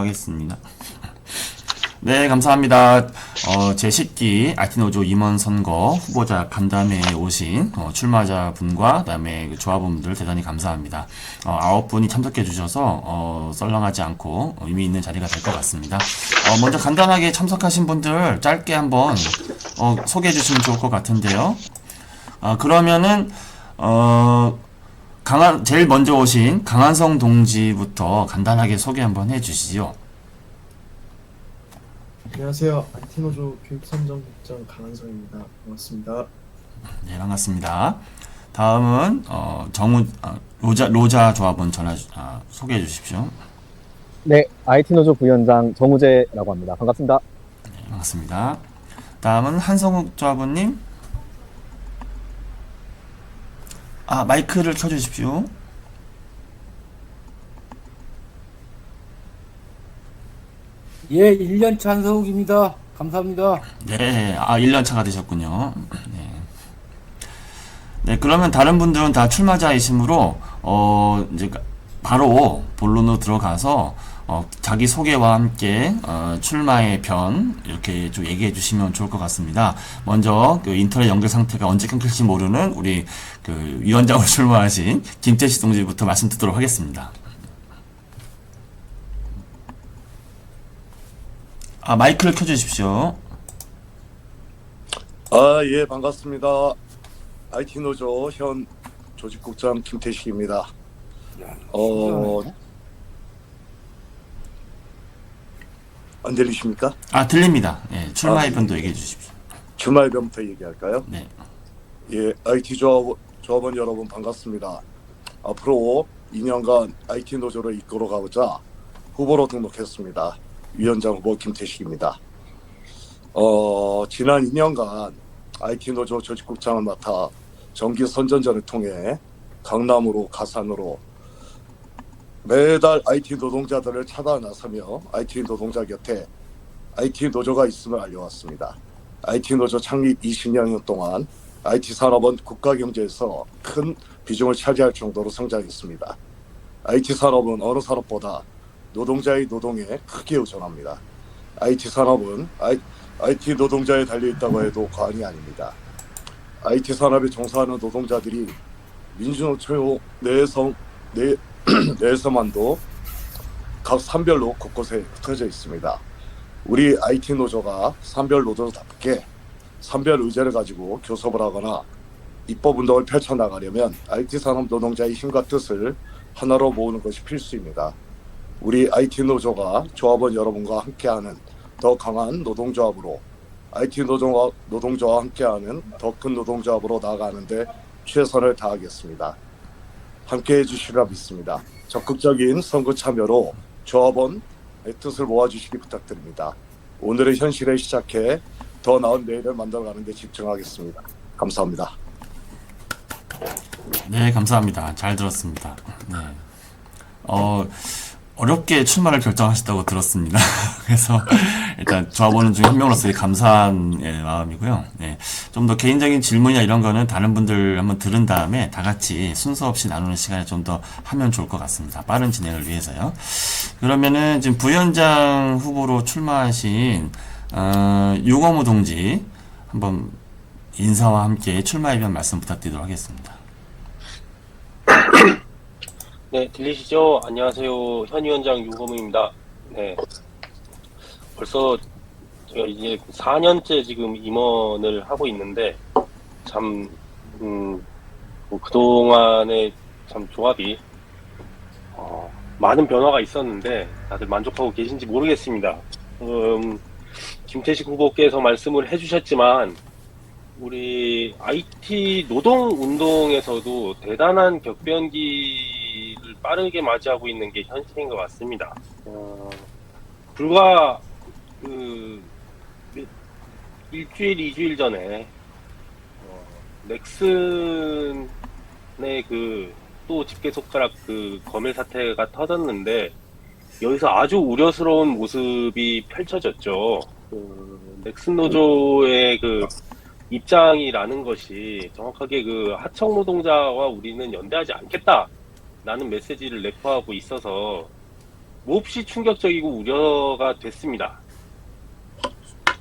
하겠습니다. 네, 감사합니다. 제10기 IT노조 임원 선거 후보자 간담회에 오신 출마자 분과 그다음에 그 조합원분들 대단히 감사합니다. 9분이 참석해 주셔서 썰렁하지 않고 의미 있는 자리가 될 것 같습니다. 먼저 간단하게 참석하신 분들 짧게 한번 소개해 주시면 좋을 것 같은데요. 그러면은 제일 먼저 오신 강한성 동지부터 간단하게 소개 한번 해 주시죠. 안녕하세요. IT노조 교육선정국장 강한성입니다. 반갑습니다. 네, 반갑습니다. 다음은 로자 조합원 소개해 주십시오. 네, IT노조 부위원장 정우재라고 합니다. 반갑습니다. 네, 반갑습니다. 다음은 한성욱 조합원님. 마이크를 켜주십시오. 예, 1년차 한성욱입니다. 감사합니다. 네, 1년 차가 되셨군요. 네. 네, 그러면 다른 분들은 다 출마자이시므로, 이제 바로 본론으로 들어가서, 자기 소개와 함께, 출마의 변, 이렇게 좀 얘기해 주시면 좋을 것 같습니다. 먼저, 그 인터넷 연결 상태가 언제 끊길지 모르는 우리 그 위원장으로 출마하신 김태식 동지부터 말씀 듣도록 하겠습니다. 마이크를 켜주십시오. 예, 반갑습니다. IT노조 현 조직국장 김태식입니다. 안 들리십니까? 들립니다. 예, 출마의 변도 얘기해 주십시오. 주말 변부터 얘기할까요? 네. 예, IT 조합원 여러분 반갑습니다. 앞으로 2년간 IT노조를 이끌어가고자 후보로 등록했습니다. 위원장 후보 김태식입니다. 지난 2년간 IT노조 조직국장을 맡아 정기 선전전을 통해 강남으로 가산으로 매달 IT 노동자들을 찾아 나서며 IT 노동자 곁에 IT 노조가 있음을 알려왔습니다. IT 노조 창립 20년 동안 IT 산업은 국가 경제에서 큰 비중을 차지할 정도로 성장했습니다. IT 산업은 어느 산업보다 노동자의 노동에 크게 의존합니다. IT 산업은 IT 노동자에 달려있다고 해도 과언이 아닙니다. IT 산업에 종사하는 노동자들이 민주노총 내에서만도 각 산별로 곳곳에 흩어져 있습니다. 우리 IT 노조가 산별 노조답게 산별 의제를 가지고 교섭을 하거나 입법 운동을 펼쳐나가려면 IT 산업 노동자의 힘과 뜻을 하나로 모으는 것이 필수입니다. 우리 IT 노조가 조합원 여러분과 함께하는 더 강한 노동조합으로 IT 노동조와 함께하는 더 큰 노동조합으로 나아가는데 최선을 다하겠습니다. 함께해 주시리라 믿습니다. 적극적인 선거 참여로 조합원의 뜻을 모아주시기 부탁드립니다. 오늘의 현실에 시작해 더 나은 내일을 만들어가는 데 집중하겠습니다. 감사합니다. 네, 감사합니다. 잘 들었습니다. 네. 어렵게 출마를 결정하셨다고 들었습니다. 그래서 일단 조합원 중에 한 명으로서 감사한 마음이고요. 네. 좀 더 개인적인 질문이나 이런 거는 다른 분들 한번 들은 다음에 다 같이 순서 없이 나누는 시간을 좀 더 하면 좋을 것 같습니다. 빠른 진행을 위해서요. 그러면은 지금 부위원장 후보로 출마하신 유거무 동지 한번 인사와 함께 출마 의견 말씀 부탁드리도록 하겠습니다. 네, 들리시죠? 안녕하세요. 현 위원장 유거무입니다. 네. 벌써 제가 이제 4년째 지금 임원을 하고 있는데, 참, 뭐 그동안에 참 조합이, 많은 변화가 있었는데, 다들 만족하고 계신지 모르겠습니다. 김태식 후보께서 말씀을 해주셨지만, 우리 IT 노동 운동에서도 대단한 격변기를 빠르게 맞이하고 있는 게 현실인 것 같습니다. 불과 일주일, 2주일 전에 넥슨의 또 집게 손가락 검열 사태가 터졌는데 여기서 아주 우려스러운 모습이 펼쳐졌죠. 넥슨 노조의 입장이라는 것이 정확하게 하청 노동자와 우리는 연대하지 않겠다라는 메시지를 내포하고 있어서 몹시 충격적이고 우려가 됐습니다.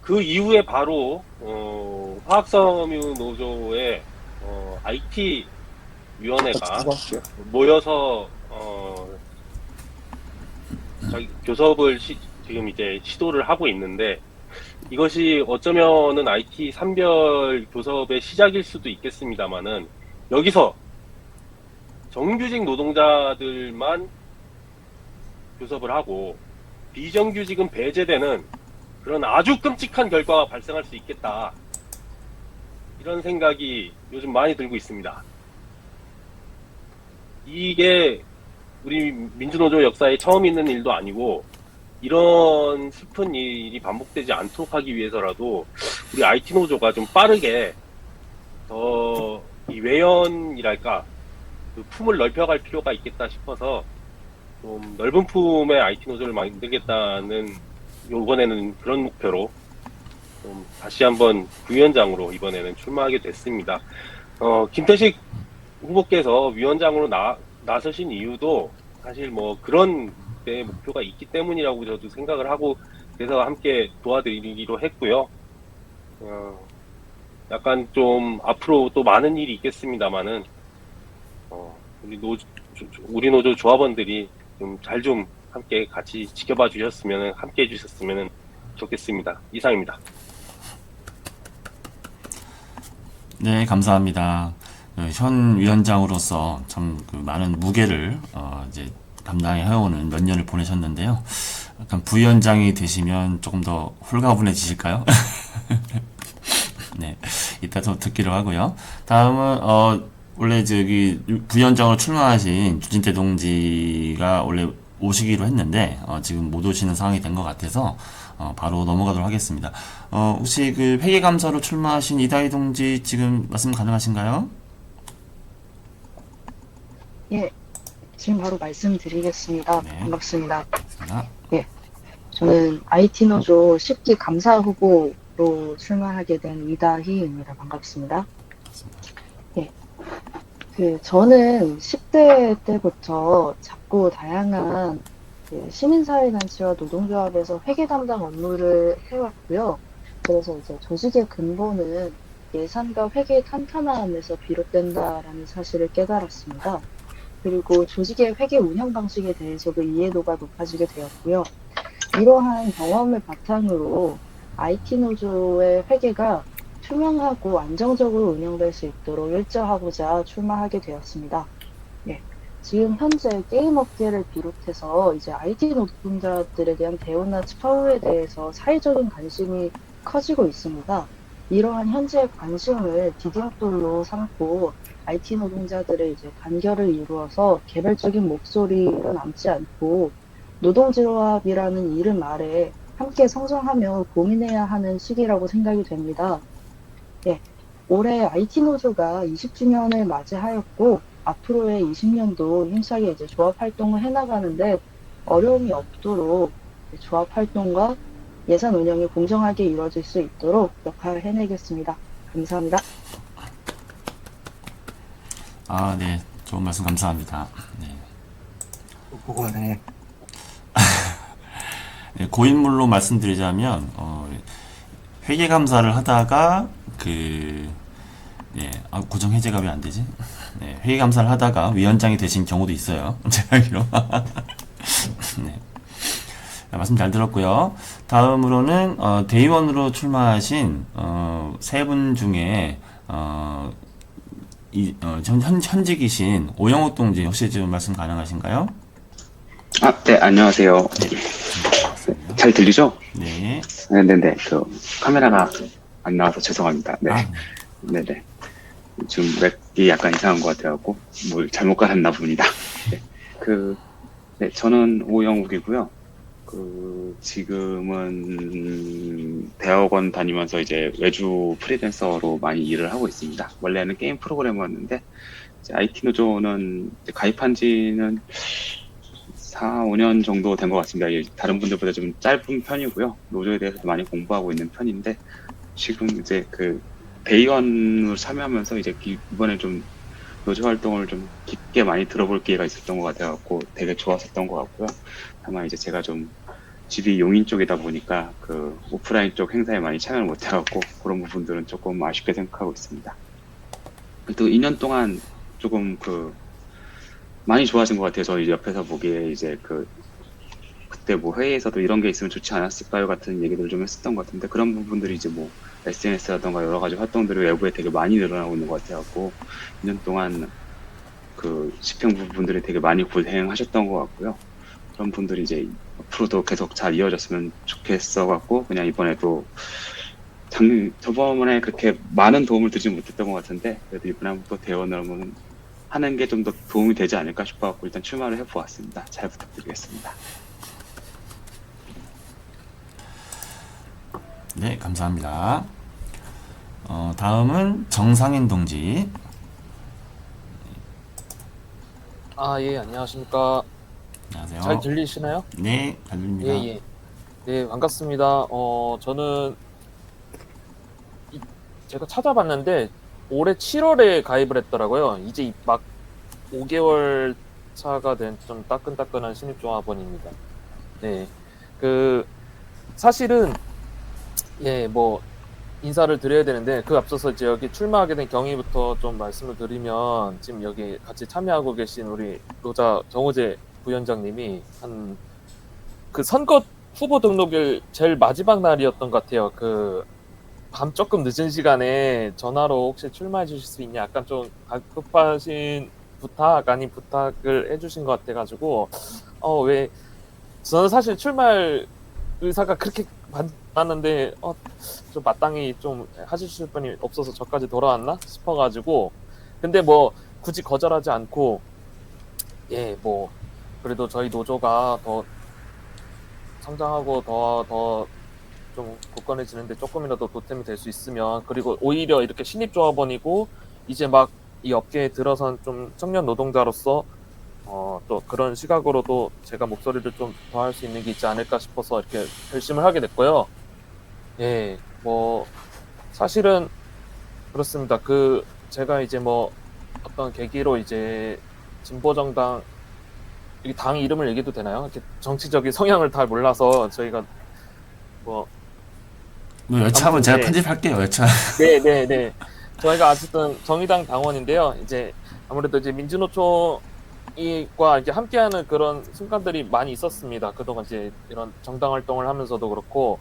그 이후에 바로 화학섬유 노조의 IT 위원회가 모여서 교섭을 지금 이제 시도를 하고 있는데, 이것이 어쩌면은 IT 산별 교섭의 시작일 수도 있겠습니다만은, 여기서 정규직 노동자들만 교섭을 하고 비정규직은 배제되는 그런 아주 끔찍한 결과가 발생할 수 있겠다, 이런 생각이 요즘 많이 들고 있습니다. 이게 우리 민주노조 역사에 처음 있는 일도 아니고, 이런 슬픈 일이 반복되지 않도록 하기 위해서라도 우리 IT 노조가 좀 빠르게 더 이 외연이랄까, 그 품을 넓혀갈 필요가 있겠다 싶어서 좀 넓은 품의 IT 노조를 만들겠다는, 이번에는 그런 목표로 좀 다시 한번 부위원장으로 이번에는 출마하게 됐습니다. 김태식 후보께서 위원장으로 나서신 이유도 사실 뭐 그런 데 목표가 있기 때문이라고 저도 생각을 하고, 그래서 함께 도와드리기로 했고요. 약간 좀 앞으로 또 많은 일이 있겠습니다만은 우리 노조 조합원들이 좀 잘 좀 함께 같이 지켜봐 주셨으면, 함께 해주셨으면 좋겠습니다. 이상입니다. 네, 감사합니다. 현 위원장으로서 참 그 많은 무게를 이제 담당해 해오는 몇 년을 보내셨는데요. 약간 부위원장이 되시면 조금 더 홀가분해지실까요? 네, 이따 더 듣기로 하고요. 다음은 원래 저기 부위원장으로 출마하신 주진태 동지가 원래 오시기로 했는데 지금 못 오시는 상황이 된 것 같아서 바로 넘어가도록 하겠습니다. 혹시 그 회계감사로 출마하신 이다희 동지 지금 말씀 가능하신가요? 예, 지금 바로 말씀드리겠습니다. 네. 반갑습니다. 반갑습니다. 저는 IT노조 10기 감사 후보로 출마하게 된 이다희입니다. 반갑습니다. 예, 저는 10대 때부터 자꾸 다양한 시민사회단체와 노동조합에서 회계 담당 업무를 해왔고요. 그래서 이제 조직의 근본은 예산과 회계의 탄탄함에서 비롯된다라는 사실을 깨달았습니다. 그리고 조직의 회계 운영 방식에 대해서도 이해도가 높아지게 되었고요. 이러한 경험을 바탕으로 IT노조의 회계가 투명하고 안정적으로 운영될 수 있도록 일조하고자 출마하게 되었습니다. 지금 현재 게임 업계를 비롯해서 이제 IT 노동자들에 대한 대우나 처우에 대해서 사회적인 관심이 커지고 있습니다. 이러한 현재의 관심을 디딤돌로 삼고 IT 노동자들의 이제 단결을 이루어서 개별적인 목소리로 남지 않고 노동조합이라는 이름 아래 함께 성장하며 고민해야 하는 시기라고 생각이 됩니다. 올해 IT 노조가 20주년을 맞이하였고 앞으로의 20년도 힘차게 이제 조합 활동을 해나가는데 어려움이 없도록 조합 활동과 예산 운영이 공정하게 이루어질 수 있도록 역할을 해내겠습니다. 감사합니다. 네. 좋은 말씀 감사합니다. 네. 보고하네. 네, 고인물로 말씀드리자면, 회계감사를 하다가, 고정 해제가 왜 안 되지? 네, 회계감사를 하다가 위원장이 되신 경우도 있어요. 제가 알기로. 네. 말씀 잘 들었고요. 다음으로는, 대의원으로 출마하신, 세 분 중에, 현직이신 오영욱 동지 혹시 지금 말씀 가능하신가요? 네, 안녕하세요. 잘 들리죠? 네. 네네. 카메라가 안 나와서 죄송합니다. 네. 네네. 좀 웹이 약간 이상한 것 같아갖고, 뭘 잘못 깔았나 봅니다. 네. 저는 오영욱이고요. 지금은 대학원 다니면서 이제 외주 프리랜서로 많이 일을 하고 있습니다. 원래는 게임 프로그래머였는데, IT 노조는 가입한 지는 4, 5년 정도 된 것 같습니다. 다른 분들보다 좀 짧은 편이고요. 노조에 대해서 많이 공부하고 있는 편인데, 지금 이제 대의원으로 참여하면서 이제 이번에 좀 노조 활동을 좀 깊게 많이 들어볼 기회가 있었던 것 같아갖고 되게 좋았었던 것 같고요. 다만 이제 제가 좀 집이 용인 쪽이다 보니까 그 오프라인 쪽 행사에 많이 참여를 못 해갖고 그런 부분들은 조금 아쉽게 생각하고 있습니다. 또 2년 동안 조금 많이 좋아진 것 같아요. 저 이제 옆에서 보기에 이제 그때 뭐 회의에서도 이런 게 있으면 좋지 않았을까요? 같은 얘기들을 좀 했었던 것 같은데 그런 부분들이 이제 뭐 SNS라던가 여러 가지 활동들이 외부에 되게 많이 늘어나고 있는 것 같아갖고 2년 동안 집행 부분들이 되게 많이 고생하셨던 것 같고요. 그런 분들이 이제 앞으로도 계속 잘 이어졌으면 좋겠어갖고 그냥 이번에도 저번에 그렇게 많은 도움을 드지 못했던 것 같은데 그래도 이번에 한번 또 대원을 하는 게 좀 더 도움이 되지 않을까 싶어갖고 일단 출마를 해보았습니다. 잘 부탁드리겠습니다. 네, 감사합니다. 다음은 정상인 동지. 예, 안녕하십니까. 안녕하세요. 잘 들리시나요? 네, 잘 들립니다. 예. 네, 반갑습니다. 저는 제가 찾아봤는데 올해 7월에 가입을 했더라고요. 이제 막 5개월 차가 된 좀 따끈따끈한 신입조합원입니다. 네, 사실은 뭐 인사를 드려야 되는데 그 앞서서 이제 여기 출마하게 된 경위부터 좀 말씀을 드리면 지금 여기 같이 참여하고 계신 우리 로자 정호재 부위원장님이 선거 후보 등록일 제일 마지막 날이었던 것 같아요. 밤 조금 늦은 시간에 전화로 혹시 출마해 주실 수 있냐 약간 좀 급하신 부탁 아닌 부탁을 해주신 것 같아가지고 왜 저는 사실 출마할 의사가 그렇게 많았는데 좀 마땅히 좀 하실 분이 없어서 저까지 돌아왔나 싶어가지고 근데 뭐 굳이 거절하지 않고 뭐 그래도 저희 노조가 더 성장하고 더 좀 굳건해지는데 조금이라도 보탬이 될 수 있으면 그리고 오히려 이렇게 신입 조합원이고 이제 막 이 업계에 들어선 좀 청년 노동자로서 또 그런 시각으로도 제가 목소리를 좀 더 할 수 있는 게 있지 않을까 싶어서 이렇게 결심을 하게 됐고요. 뭐 사실은 그렇습니다. 제가 이제 뭐 어떤 계기로 이제 진보정당 이 당 이름을 얘기해도 되나요? 이렇게 정치적인 성향을 다 몰라서 저희가 뭐 여차하면 제가 네. 편집할게요. 여차. 네. 저희가 어쨌든 정의당 당원인데요. 이제 아무래도 이제 민주노총과 이제 함께하는 그런 순간들이 많이 있었습니다. 그동안 이제 이런 정당 활동을 하면서도 그렇고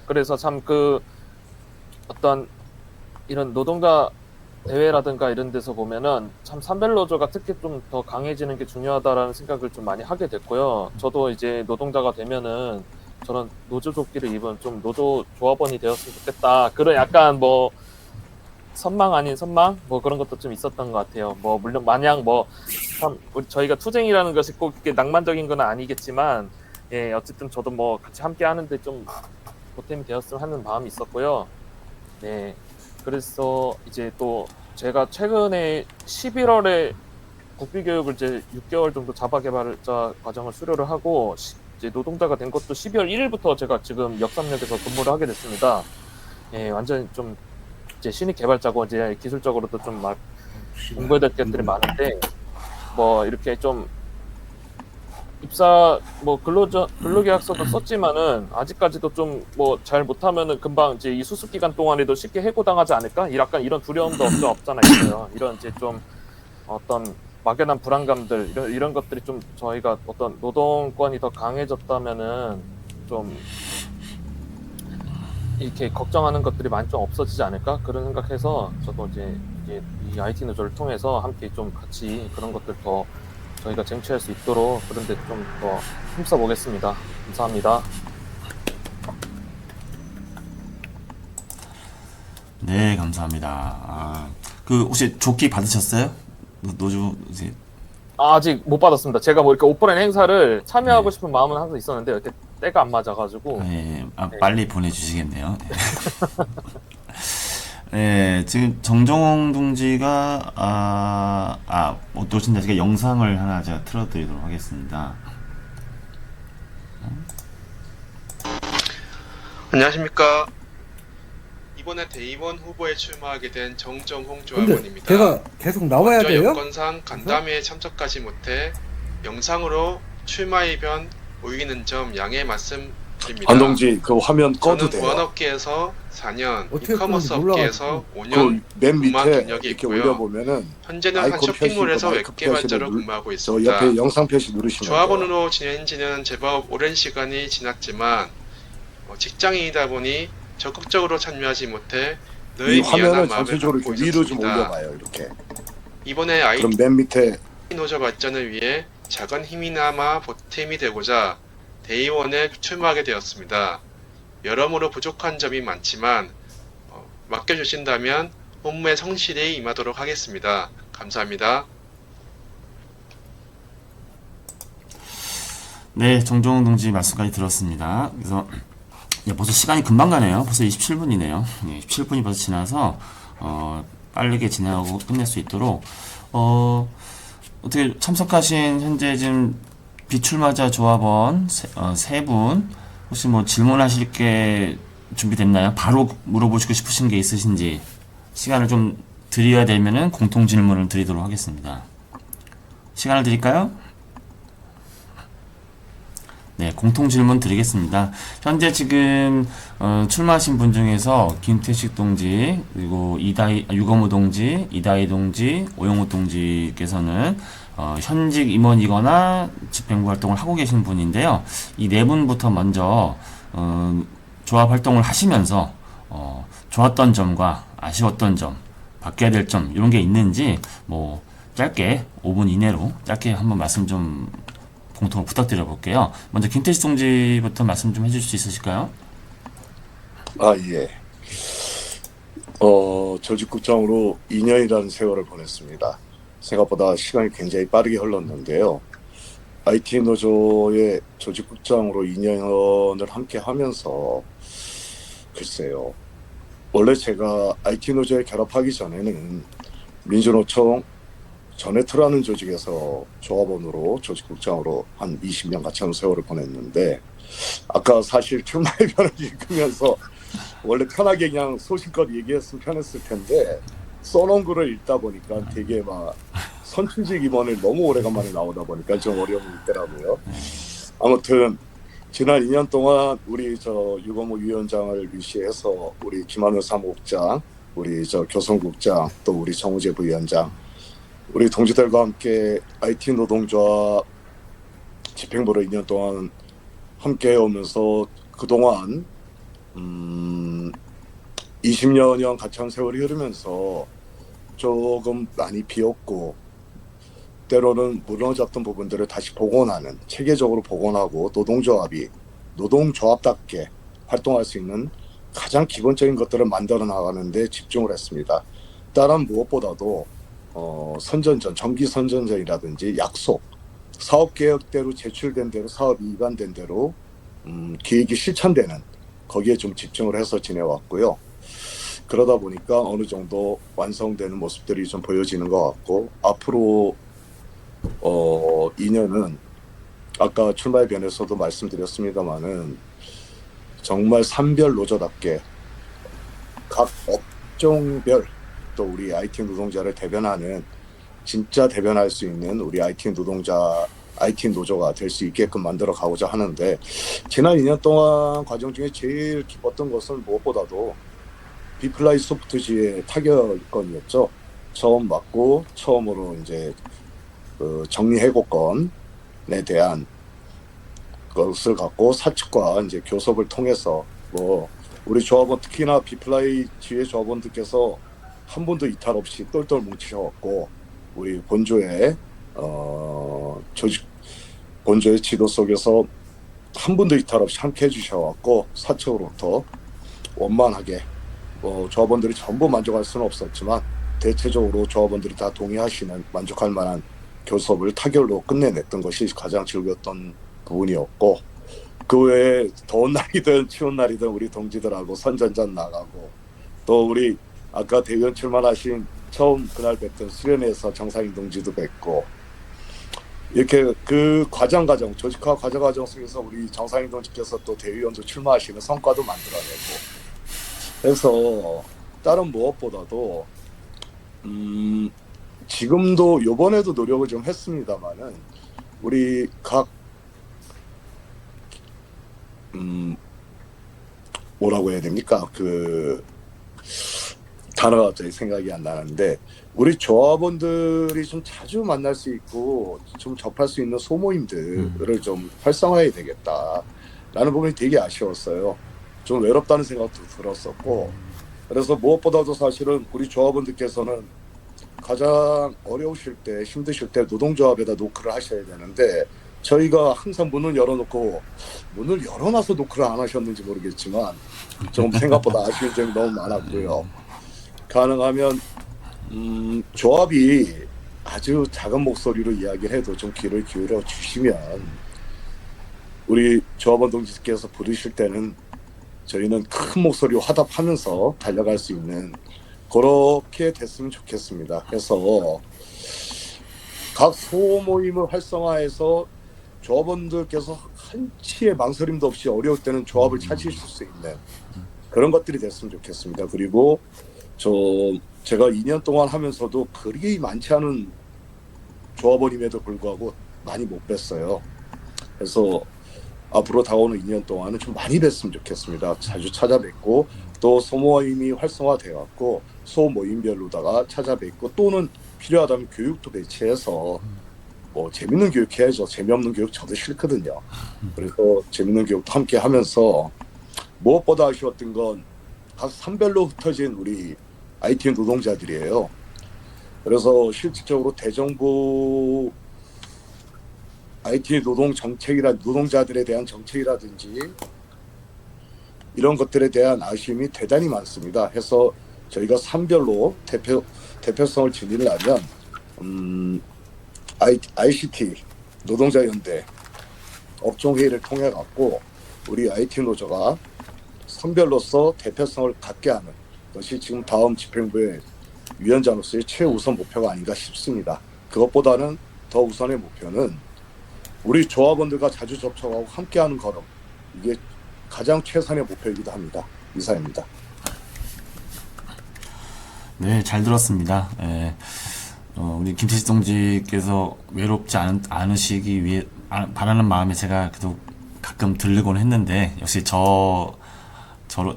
그래서 참 어떤 이런 노동자 대회라든가 이런 데서 보면은 참 산별노조가 특히 좀 더 강해지는 게 중요하다라는 생각을 좀 많이 하게 됐고요. 저도 이제 노동자가 되면은 저런 노조조끼를 입은 좀 노조 조합원이 되었으면 좋겠다. 그런 약간 뭐 선망 아닌 선망 뭐 그런 것도 좀 있었던 것 같아요. 뭐 물론 마냥 참 저희가 투쟁이라는 것이 꼭 이렇게 낭만적인 건 아니겠지만 어쨌든 저도 뭐 같이 함께 하는데 좀 보탬이 되었으면 하는 마음이 있었고요. 네, 그래서 이제 또 제가 최근에 11월에 국비교육을 이제 6개월 정도 자바개발자 과정을 수료를 하고 이제 노동자가 된 것도 12월 1일부터 제가 지금 역삼역에서 근무를 하게 됐습니다. 완전 좀 이제 신입 개발자고 이제 기술적으로도 좀 막 공부해야 될 것들이 많은데 뭐 이렇게 좀 입사 뭐 근로계약서도 썼지만은 아직까지도 좀 뭐 잘 못하면은 금방 이제 이 수습 기간 동안에도 쉽게 해고당하지 않을까? 약간 이런 두려움도 없잖아 있어요. 이런 이제 좀 어떤 막연한 불안감들 이런 것들이 좀 저희가 어떤 노동권이 더 강해졌다면은 좀 이렇게 걱정하는 것들이 많이 좀 없어지지 않을까 그런 생각해서 저도 이제 이 IT 노조를 통해서 함께 좀 같이 그런 것들 더 저희가 쟁취할 수 있도록 그런데 좀 더 힘써 보겠습니다. 감사합니다. 네, 감사합니다. 혹시 조끼 받으셨어요? 노조 이제 아직 못 받았습니다. 제가 뭐 이렇게 오프라인 행사를 참여하고 싶은 마음은 항상 있었는데 이렇게 때가 안 맞아가지고. 네, 빨리 보내주시겠네요. 네, 지금 정정홍 동지가 못 오신다. 제가 영상을 하나 제가 틀어드리도록 하겠습니다. 안녕하십니까. 이번에 대의원 후보에 출마하게 된 정정홍 근데 조합원입니다. 제가 계속 나와야 먼저 돼요? 여건상 간담회에 참석하지 못해 영상으로 출마 이변 보이는 점 양해 말씀드립니다. 안동지 그 화면 꺼도 저는 돼요. 보안업계에서 4년, 어떻게 이커머스 그런지 업계에서 그 5년 맨 근무한 밑에 경력이 이렇게 있고요. 올려보면은 현재는 한 아이콘 쇼핑몰에서 표시, 마이크 웹 개발자로 표시를 근무하고 저 있습니다. 옆에 영상 표시 누르시면 돼요. 조합원으로 지낸 지는 제법 오랜 시간이 지났지만 직장인이다 보니 적극적으로 참여하지 못해 이 늘 미안한 화면을 마음을 전체적으로 갖고 이렇게 위로 좀 있었습니다. 올려봐요. 이렇게. 이번에 그럼 맨 밑에 노조 발전을 위해 작은 힘이나마 보탬이 되고자 데이원에 출마하게 되었습니다. 여러모로 부족한 점이 많지만 맡겨주신다면 업무에 성실히 임하도록 하겠습니다. 감사합니다. 네, 정종훈 동지 말씀까지 들었습니다. 그래서 벌써 시간이 금방 가네요. 벌써 27분이네요. 27분이 벌써 지나서 빠르게 진행하고 끝낼 수 있도록 어떻게 참석하신 현재 지금 비출마자 조합원 세 분 혹시 뭐 질문하실 게 준비됐나요? 바로 물어보시고 싶으신 게 있으신지 시간을 좀 드려야 되면은 공통 질문을 드리도록 하겠습니다. 시간을 드릴까요? 네, 공통 질문 드리겠습니다. 현재 지금 출마하신 분 중에서 김태식 동지, 그리고 유검우 동지, 이다희 동지, 오영우 동지께서는 현직 임원이거나 집행부 활동을 하고 계신 분인데요. 이 네 분부터 먼저 조합 활동을 하시면서 좋았던 점과 아쉬웠던 점, 바뀌어야 될 점 이런 게 있는지 뭐 짧게 5분 이내로 짧게 한번 말씀 좀 공통으로 부탁드려 볼게요. 먼저 김태식 동지부터 말씀 좀 해줄 수 있으실까요? 아 예. 조직국장으로 2년이라는 세월을 보냈습니다. 생각보다 시간이 굉장히 빠르게 흘렀는데요. IT 노조의 조직국장으로 2년을 함께 하면서 글쎄요. 원래 제가 IT 노조에 결합하기 전에는 민주노총 전해트라는 조직에서 조합원으로 조직국장으로 한 20년 같이 하는 세월을 보냈는데 아까 사실 출마의견을 읽으면서 원래 편하게 그냥 소신껏 얘기했으면 편했을 텐데 써놓은 글을 읽다 보니까 되게 막 선출직 임원을 너무 오래간만에 나오다 보니까 좀 어려움이 있더라고요. 아무튼 지난 2년 동안 우리 유검우 위원장을 위시해서 우리 김한우 사무국장, 우리 교성국장, 또 우리 정우재 부위원장, 우리 동지들과 함께 IT 노동조합 집행부를 2년 동안 함께 해오면서 그동안 20여년 같이 한 세월이 흐르면서 조금 많이 비었고 때로는 무너졌던 부분들을 다시 복원하는, 체계적으로 복원하고 노동조합답게 활동할 수 있는 가장 기본적인 것들을 만들어 나가는 데 집중을 했습니다. 다른 무엇보다도 선전전, 정기 선전전이라든지 약속, 사업계획대로 제출된 대로, 사업이 입안된 대로 계획이 실천되는 거기에 좀 집중을 해서 지내왔고요. 그러다 보니까 어느 정도 완성되는 모습들이 좀 보여지는 것 같고 앞으로 2년은 아까 출마의 변에서도 말씀드렸습니다마는 정말 산별 노조답게 각 업종별 또 우리 IT 노동자를 대변하는 진짜 대변할 수 있는 우리 IT 노조가 될 수 있게끔 만들어 가고자 하는데 지난 2년 동안 과정 중에 제일 기뻤던 것은 무엇보다도 비플라이 소프트지의 타결건이었죠. 처음 맞고 처음으로 이제 정리해고건에 대한 것을 갖고 사측과 이제 교섭을 통해서 우리 조합원 특히나 비플라이 지회 조합원들께서 한 번도 이탈 없이 똘똘 뭉치셔갖고 우리 본조의 본조의 지도 속에서 한 번도 이탈 없이 함께 해주셔갖고 사측으로부터 원만하게 조합원들이 전부 만족할 수는 없었지만 대체적으로 조합원들이 다 동의하시는 만족할 만한 교섭을 타결로 끝내냈던 것이 가장 즐거웠던 부분이었고 그 외에 더운 날이든 추운 날이든 우리 동지들하고 선전전 나가고 또 우리 아까 대의원 출마하신 처음 그날 뵀던 수련회에서 정상인 동지도 뵙고 이렇게 그 과정 조직화 과정 속에서 우리 정상인 동지께서 또 대의원도 출마하시는 성과도 만들어내고 그래서 다른 무엇보다도 지금도 요번에도 노력을 좀 했습니다마는 우리 각 뭐라고 해야 됩니까? 그 단어가 갑자기 생각이 안 나는데 우리 조합원들이 좀 자주 만날 수 있고 좀 접할 수 있는 소모임들을 좀 활성화해야 되겠다라는 부분이 되게 아쉬웠어요. 좀 외롭다는 생각도 들었었고 그래서 무엇보다도 사실은 우리 조합원들께서는 가장 어려우실 때 힘드실 때 노동조합에다 노크를 하셔야 되는데 저희가 항상 문을 열어놓고 문을 열어놔서 노크를 안 하셨는지 모르겠지만 좀 생각보다 아쉬운 점이 너무 많았고요. 가능하면 조합이 아주 작은 목소리로 이야기를 해도 좀 귀를 기울여 주시면 우리 조합원 동지께서 부르실 때는 저희는 큰 목소리로 화답하면서 달려갈 수 있는 그렇게 됐으면 좋겠습니다. 그래서 각 소모임을 활성화해서 조합원들께서 한치의 망설임도 없이 어려울 때는 조합을 찾으실 수 있는 그런 것들이 됐으면 좋겠습니다. 그리고 제가 2년 동안 하면서도 그리 많지 않은 조합원임에도 불구하고 많이 못 뵀어요. 그래서 앞으로 다가오는 2년 동안은 좀 많이 뵀으면 좋겠습니다. 자주 찾아뵙고 또 소모임이 활성화되어 갖고 소모임별로다가 찾아뵙고 또는 필요하다면 교육도 배치해서 뭐 재밌는 교육 해야죠. 재미없는 교육 저도 싫거든요. 그래서 재밌는 교육도 함께 하면서 무엇보다 아쉬웠던 건 각 산별로 흩어진 우리 IT 노동자들이에요. 그래서 실질적으로 대정부 IT 노동자들에 대한 정책이라든지 이런 것들에 대한 아쉬움이 대단히 많습니다. 해서 저희가 산별로 대표성을 지니려면 ICT 노동자연대 업종회의를 통해 갖고 우리 IT 노조가 선별로서 대표성을 갖게 하는 것이 지금 다음 집행부의 위원장으로서의 최우선 목표가 아닌가 싶습니다. 그것보다는 더 우선의 목표는 우리 조합원들과 자주 접촉하고 함께하는 걸음, 이게 가장 최선의 목표이기도 합니다. 이사입니다. 네, 잘 들었습니다. 우리 김태식 동지께서 외롭지 않으시기 위해 바라는 마음에 제가 그래도 가끔 들르곤 했는데 역시 저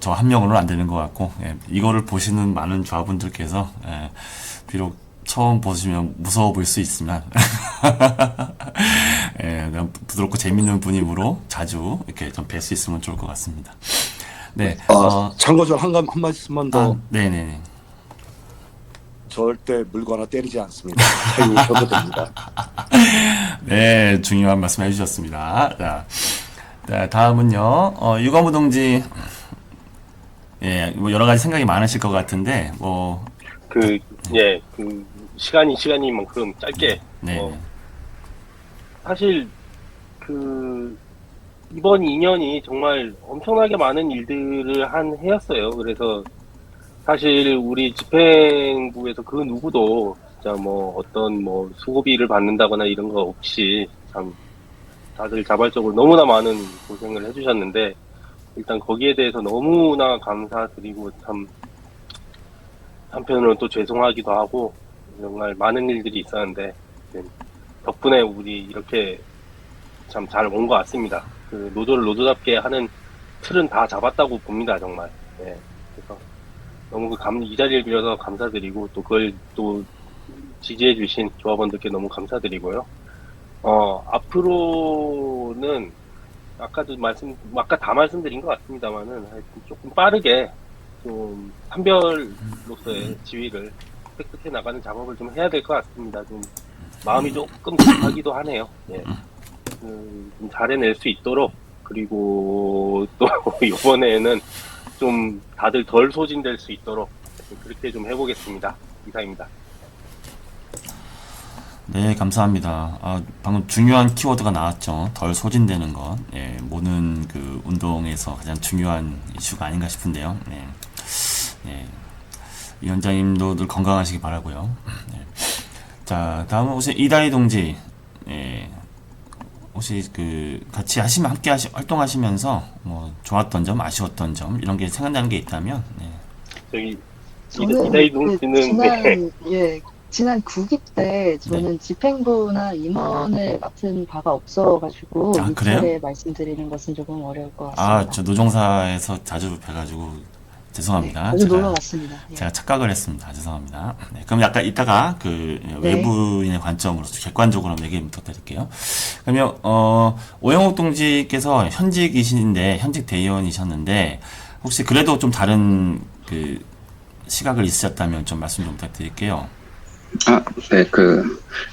한 명으로는 안 되는 것 같고 이거를 보시는 많은 조합원들께서 비록 처음 보시면 무서워 보일 수 있지만 부드럽고 재밌는 분위기로 자주 이렇게 좀 뵐 수 있으면 좋을 것 같습니다. 네. 참고로 한 말씀만 더. 네네네. 절대 물거나 때리지 않습니다. 자유 오셔도 됩니다. 네, 중요한 말씀 해주셨습니다. 자, 다음은요, 유가무 동지, 뭐 여러 가지 생각이 많으실 것 같은데, 시간이만큼 짧게. 네. 사실, 이번 2년이 정말 엄청나게 많은 일들을 한 해였어요. 그래서, 사실 우리 집행부에서 그 누구도 진짜 어떤 수고비를 받는다거나 이런 거 없이 참 다들 자발적으로 너무나 많은 고생을 해주셨는데 일단 거기에 대해서 너무나 감사드리고 참 한편으로는 또 죄송하기도 하고 정말 많은 일들이 있었는데 덕분에 우리 이렇게 참 잘 온 것 같습니다. 그 노조를 노조답게 하는 틀은 다 잡았다고 봅니다, 정말. 네. 그래서 너무 이 자리를 빌어서 감사드리고 또 그걸 또 지지해주신 조합원들께 너무 감사드리고요. 앞으로는 아까 다 말씀드린 것 같습니다만은 하여튼 조금 빠르게 좀 산별로서의 지위를 획득해 나가는 작업을 좀 해야 될 것 같습니다. 좀 마음이 조금 급하기도 하네요. 예. 좀 잘해낼 수 있도록 그리고 또 이번에는 좀 다들 덜 소진될 수 있도록 그렇게 좀 해보겠습니다. 이상입니다. 네, 감사합니다. 방금 중요한 키워드가 나왔죠. 덜 소진되는 것. 모든 그 운동에서 가장 중요한 이슈가 아닌가 싶은데요. 위원장님도 늘 건강하시기 바라고요. 자, 다음은 혹시 이다희 동지, 혹시 같이 함께 활동하시면서 좋았던 점, 아쉬웠던 점 이런 게 생각나는 게 있다면. 저기 저는 이다희 동지는 지난 9기 때 저는 집행부나 임원을 맡은 바가 없어가지고 아, 이 그래요? 차례 말씀드리는 것은 조금 어려울 것 같습니다. 아, 저 노종사에서 자주 뵈가지고 죄송합니다. 자주 놀러 갔습니다. 예. 제가 착각을 했습니다. 죄송합니다. 네, 그럼 약간 이따가 그 네. 외부인의 관점으로서 객관적으로 한번 얘기 부탁드릴게요. 그러면 오영욱 동지께서 현직이신데 현직 대의원이셨는데 혹시 그래도 좀 다른 그 시각을 있으셨다면 좀 말씀 좀 부탁드릴게요. 네,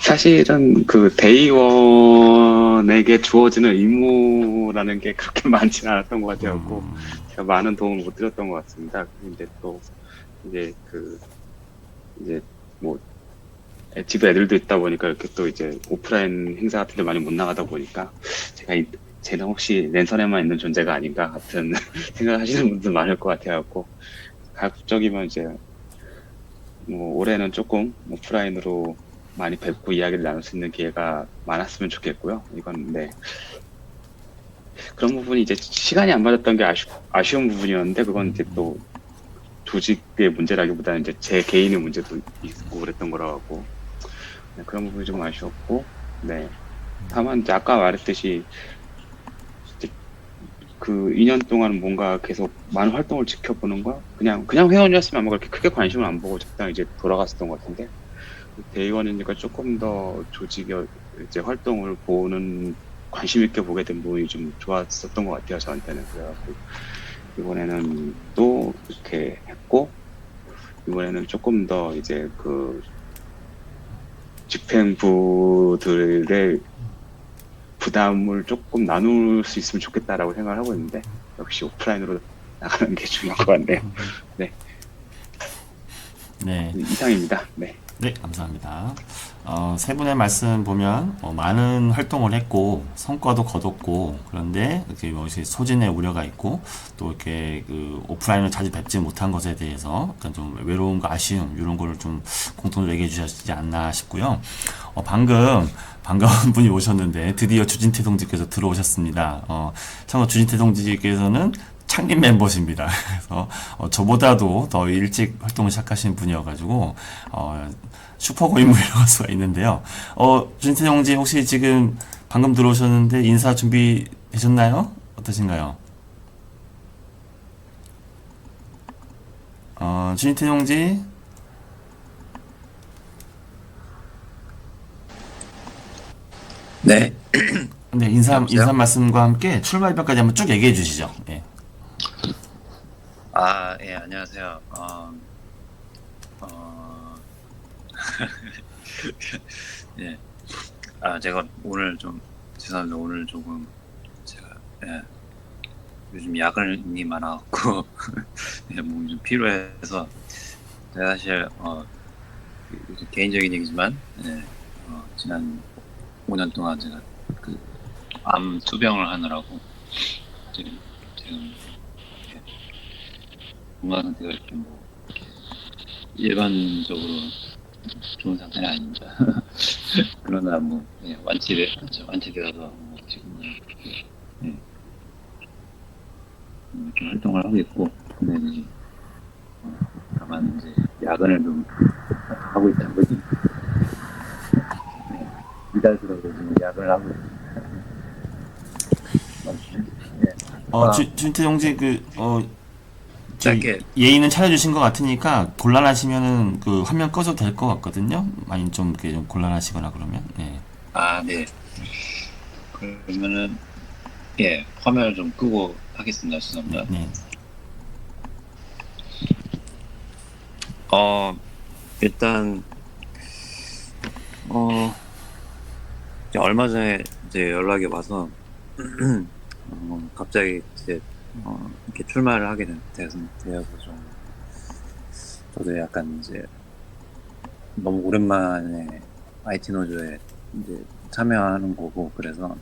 사실은 대의원에게 주어지는 의무라는 게 그렇게 많지는 않았던 것 같아요. 제가 많은 도움을 못 드렸던 것 같습니다. 근데 또, 집에 애들도 있다 보니까 이렇게 또 이제 오프라인 행사 같은 데 많이 못 나가다 보니까 쟤는 혹시 랜선에만 있는 존재가 아닌가 같은 생각하시는 분들 많을 것 같아갖고, 가급적이면 이제, 올해는 조금 오프라인으로 많이 뵙고 이야기를 나눌 수 있는 기회가 많았으면 좋겠고요. 네. 그런 부분이 이제 시간이 안 맞았던 게 아쉬운 부분이었는데, 그건 이제 또 조직의 문제라기보다는 이제 제 개인의 문제도 있고 그랬던 거라고. 네, 그런 부분이 좀 아쉬웠고, 네. 다만 이제 아까 말했듯이, 이제 그 2년 동안 뭔가 계속 많은 활동을 지켜보는 거, 그냥 회원이었으면 아마 그렇게 크게 관심을 안 보고 적당히 이제 돌아갔었던 것 같은데, 대의원이니까 조금 더 조직의 이제 활동을 보는, 관심 있게 보게 된 부분이 좀 좋았었던 것 같아요, 저한테는. 그래갖고, 이번에는 또 이렇게 했고, 이번에는 조금 더 이제 집행부들의 부담을 조금 나눌 수 있으면 좋겠다라고 생각을 하고 있는데, 역시 오프라인으로 나가는 게 중요한 것 같네요. 네. 네. 이상입니다. 네. 네, 감사합니다. 세 분의 말씀 보면 많은 활동을 했고 성과도 거뒀고 그런데 이렇게 소진의 우려가 있고 또 이렇게 오프라인을 자주 뵙지 못한 것에 대해서 약간 좀 외로움과 아쉬움 이런 거를 좀 공통으로 얘기해 주셨지 않나 싶고요. 방금 반가운 분이 오셨는데 드디어 주진태 동지께서 들어오셨습니다. 참고로 주진태 동지께서는 창립 멤버십니다. 그래서 저보다도 더 일찍 활동을 시작하신 분이어가지고 슈퍼 고인물이라고 할 수가 있는데요. 주진태 동지 혹시 지금 방금 들어오셨는데 인사 준비 되셨나요? 어떠신가요? 주진태 동지. 네. 네, 인사 말씀과 함께 출발별까지 한번 쭉 얘기해 주시죠. 네. 예, 안녕하세요. 예. 제가 오늘 죄송합니다. 오늘 조금 제가, 요즘 야근이 많아갖고, 몸이 좀 피로해서, 제가 사실, 개인적인 얘기지만, 지난 5년 동안 제가 암 투병을 하느라고, 지금 건강 상태가 이렇게 일반적으로 좋은 상태는 아닙니다. 그러나 완치되어서 지금 좀 활동을 하고 있고, 근데 이제 다만 이제 야근을 좀 하고 있다는 거지. 이달수로 지금 야근을 하고 있습니다. 주진태 동지 짧게 예의는 차려주신 것 같으니까 곤란하시면은 화면 꺼도 될 것 같거든요. 많이 좀 곤란하시거나 그러면. 네. 네. 그러면은 화면을 좀 끄고 하겠습니다. 죄송합니다. 네. 일단 이제 얼마 전에 이제 연락이 와서 갑자기 이제 이렇게 출마를 하게 되어서 좀 저도 약간 이제 너무 오랜만에 IT 노조에 이제 참여하는 거고 그래서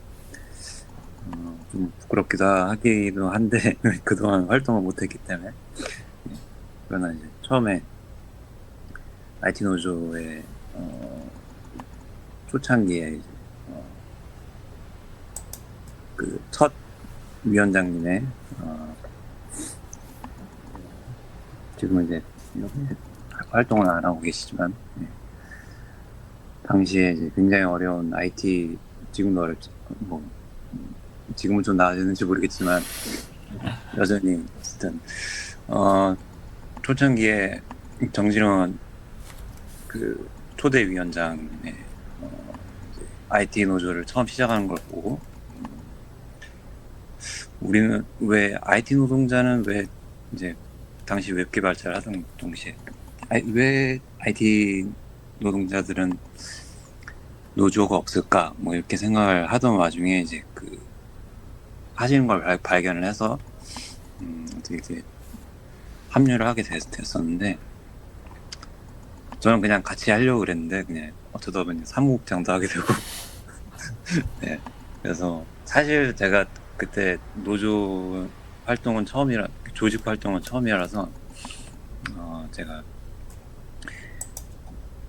좀 부끄럽기도 하기도 한데 그동안 활동을 못했기 때문에 그러나 이제 처음에 IT 노조의 초창기에 이제 첫 위원장님의 지금은 이제 활동을 안 하고 계시지만 당시에 이제 굉장히 어려운 IT, 지금도 어렵지, 뭐, 지금은 좀 나아졌는지 모르겠지만, 여전히, 어쨌든, 초창기에 정진원 그 초대위원장의 이제 IT 노조를 처음 시작하는 걸 보고, 우리는 왜 IT 노동자는 왜 이제 당시 웹 개발자를 하던 동시에 왜 IT 노동자들은 노조가 없을까 뭐 이렇게 생각을 하던 와중에 이제 그 하시는 걸 발견을 해서 어떻게 이제 합류를 하게 됐었는데 저는 그냥 같이 하려고 그랬는데 그냥 어쩌다 보니 사무국장도 하게 되고 네 그래서 사실 제가 그때 노조 활동은 조직 활동은 처음이라서 제가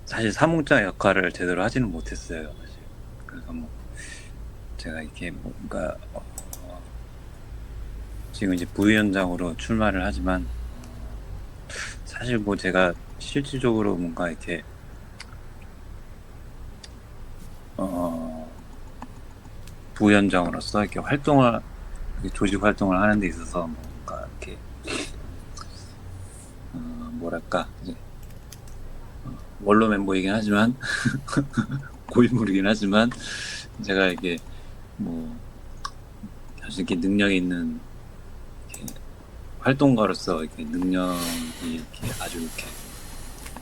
사실 사무국장 역할을 제대로 하지는 못했어요. 사실. 그래서 뭐 제가 이렇게 뭔가 지금 이제 부위원장으로 출마를 하지만 사실 뭐 제가 실질적으로 뭔가 이렇게 부위원장으로서 이렇게 조직 활동을 하는 데 있어서 뭔가 이렇게 뭐랄까 이제 원로 멤버이긴 하지만 고인물이긴 하지만 제가 이게 뭐 사실 이렇게 능력이 있는 이렇게 활동가로서 이렇게 능력이 이렇게 아주 이렇게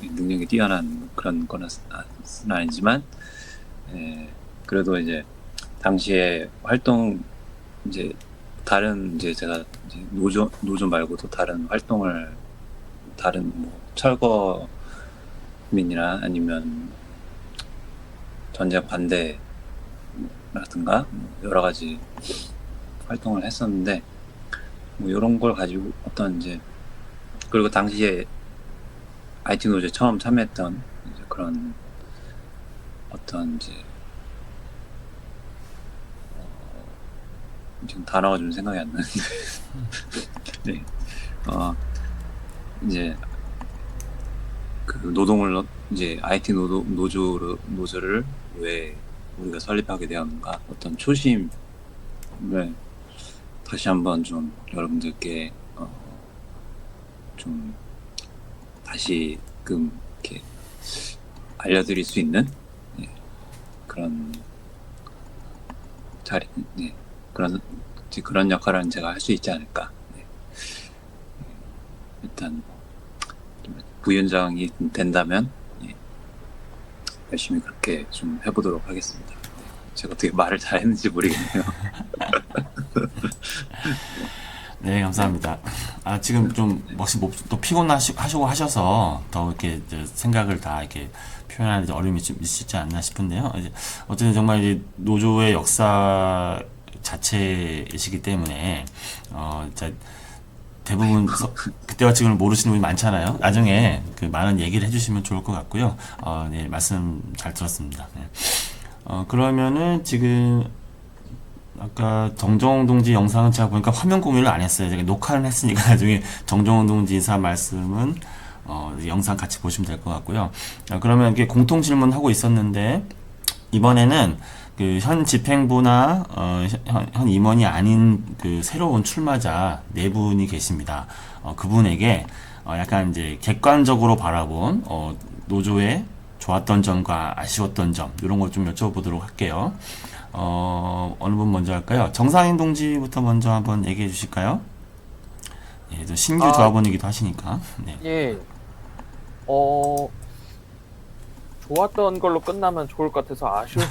능력이 뛰어난 그런 거는 아니지만 그래도 이제 당시에 활동 이제 다른 이제 제가 이제 노조 말고도 다른 활동을 다른 뭐 철거민이나 아니면 전쟁 반대라든가 뭐 여러 가지 활동을 했었는데 뭐 이런 걸 가지고 어떤 이제 그리고 당시에 IT 노조에 처음 참여했던 이제 그런 어떤 이제 지금 단어가 좀 생각이 안 나는데 네. 이제 그 노동을 이제 IT 노조를 왜 우리가 설립하게 되었는가 어떤 초심을 다시 한번 좀 여러분들께 좀 다시금 이렇게 알려드릴 수 있는 그런 자리, 그런 역할은 제가 할 수 있지 않을까. 일단 부위원장이 된다면 열심히 그렇게 좀 해보도록 하겠습니다. 제가 어떻게 말을 잘했는지 모르겠네요. 네, 감사합니다. 지금 좀 또 피곤하시고 하셔서 더 이렇게 생각을 다 이렇게 표현하는 데 어려움이 좀 있지 않나 싶은데요. 어쨌든 정말 이제 노조의 역사 자체이시기 때문에 대부분 그때와 지금을 모르시는 분이 많잖아요. 나중에 그 많은 얘기를 해주시면 좋을 것 같고요. 네, 말씀 잘 들었습니다. 네. 그러면은 지금 아까 정정홍 동지 영상은 제가 보니까 화면 공유를 안 했어요. 제가 녹화를 했으니까 나중에 정정홍 동지 인사 말씀은 영상 같이 보시면 될 것 같고요. 그러면 이렇게 공통 질문 하고 있었는데 이번에는 그 현 집행부나 현 임원이 아닌 그 새로운 출마자 네 분이 계십니다. 그분에게 약간 이제 객관적으로 바라본 노조의 좋았던 점과 아쉬웠던 점 이런 걸 좀 여쭤보도록 할게요. 어느 분 먼저 할까요? 정상인 동지부터 먼저 한번 얘기해 주실까요? 예, 또 신규 조합원이기도 하시니까. 네. 예. 좋았던 걸로 끝나면 좋을 것 같아서 아쉬운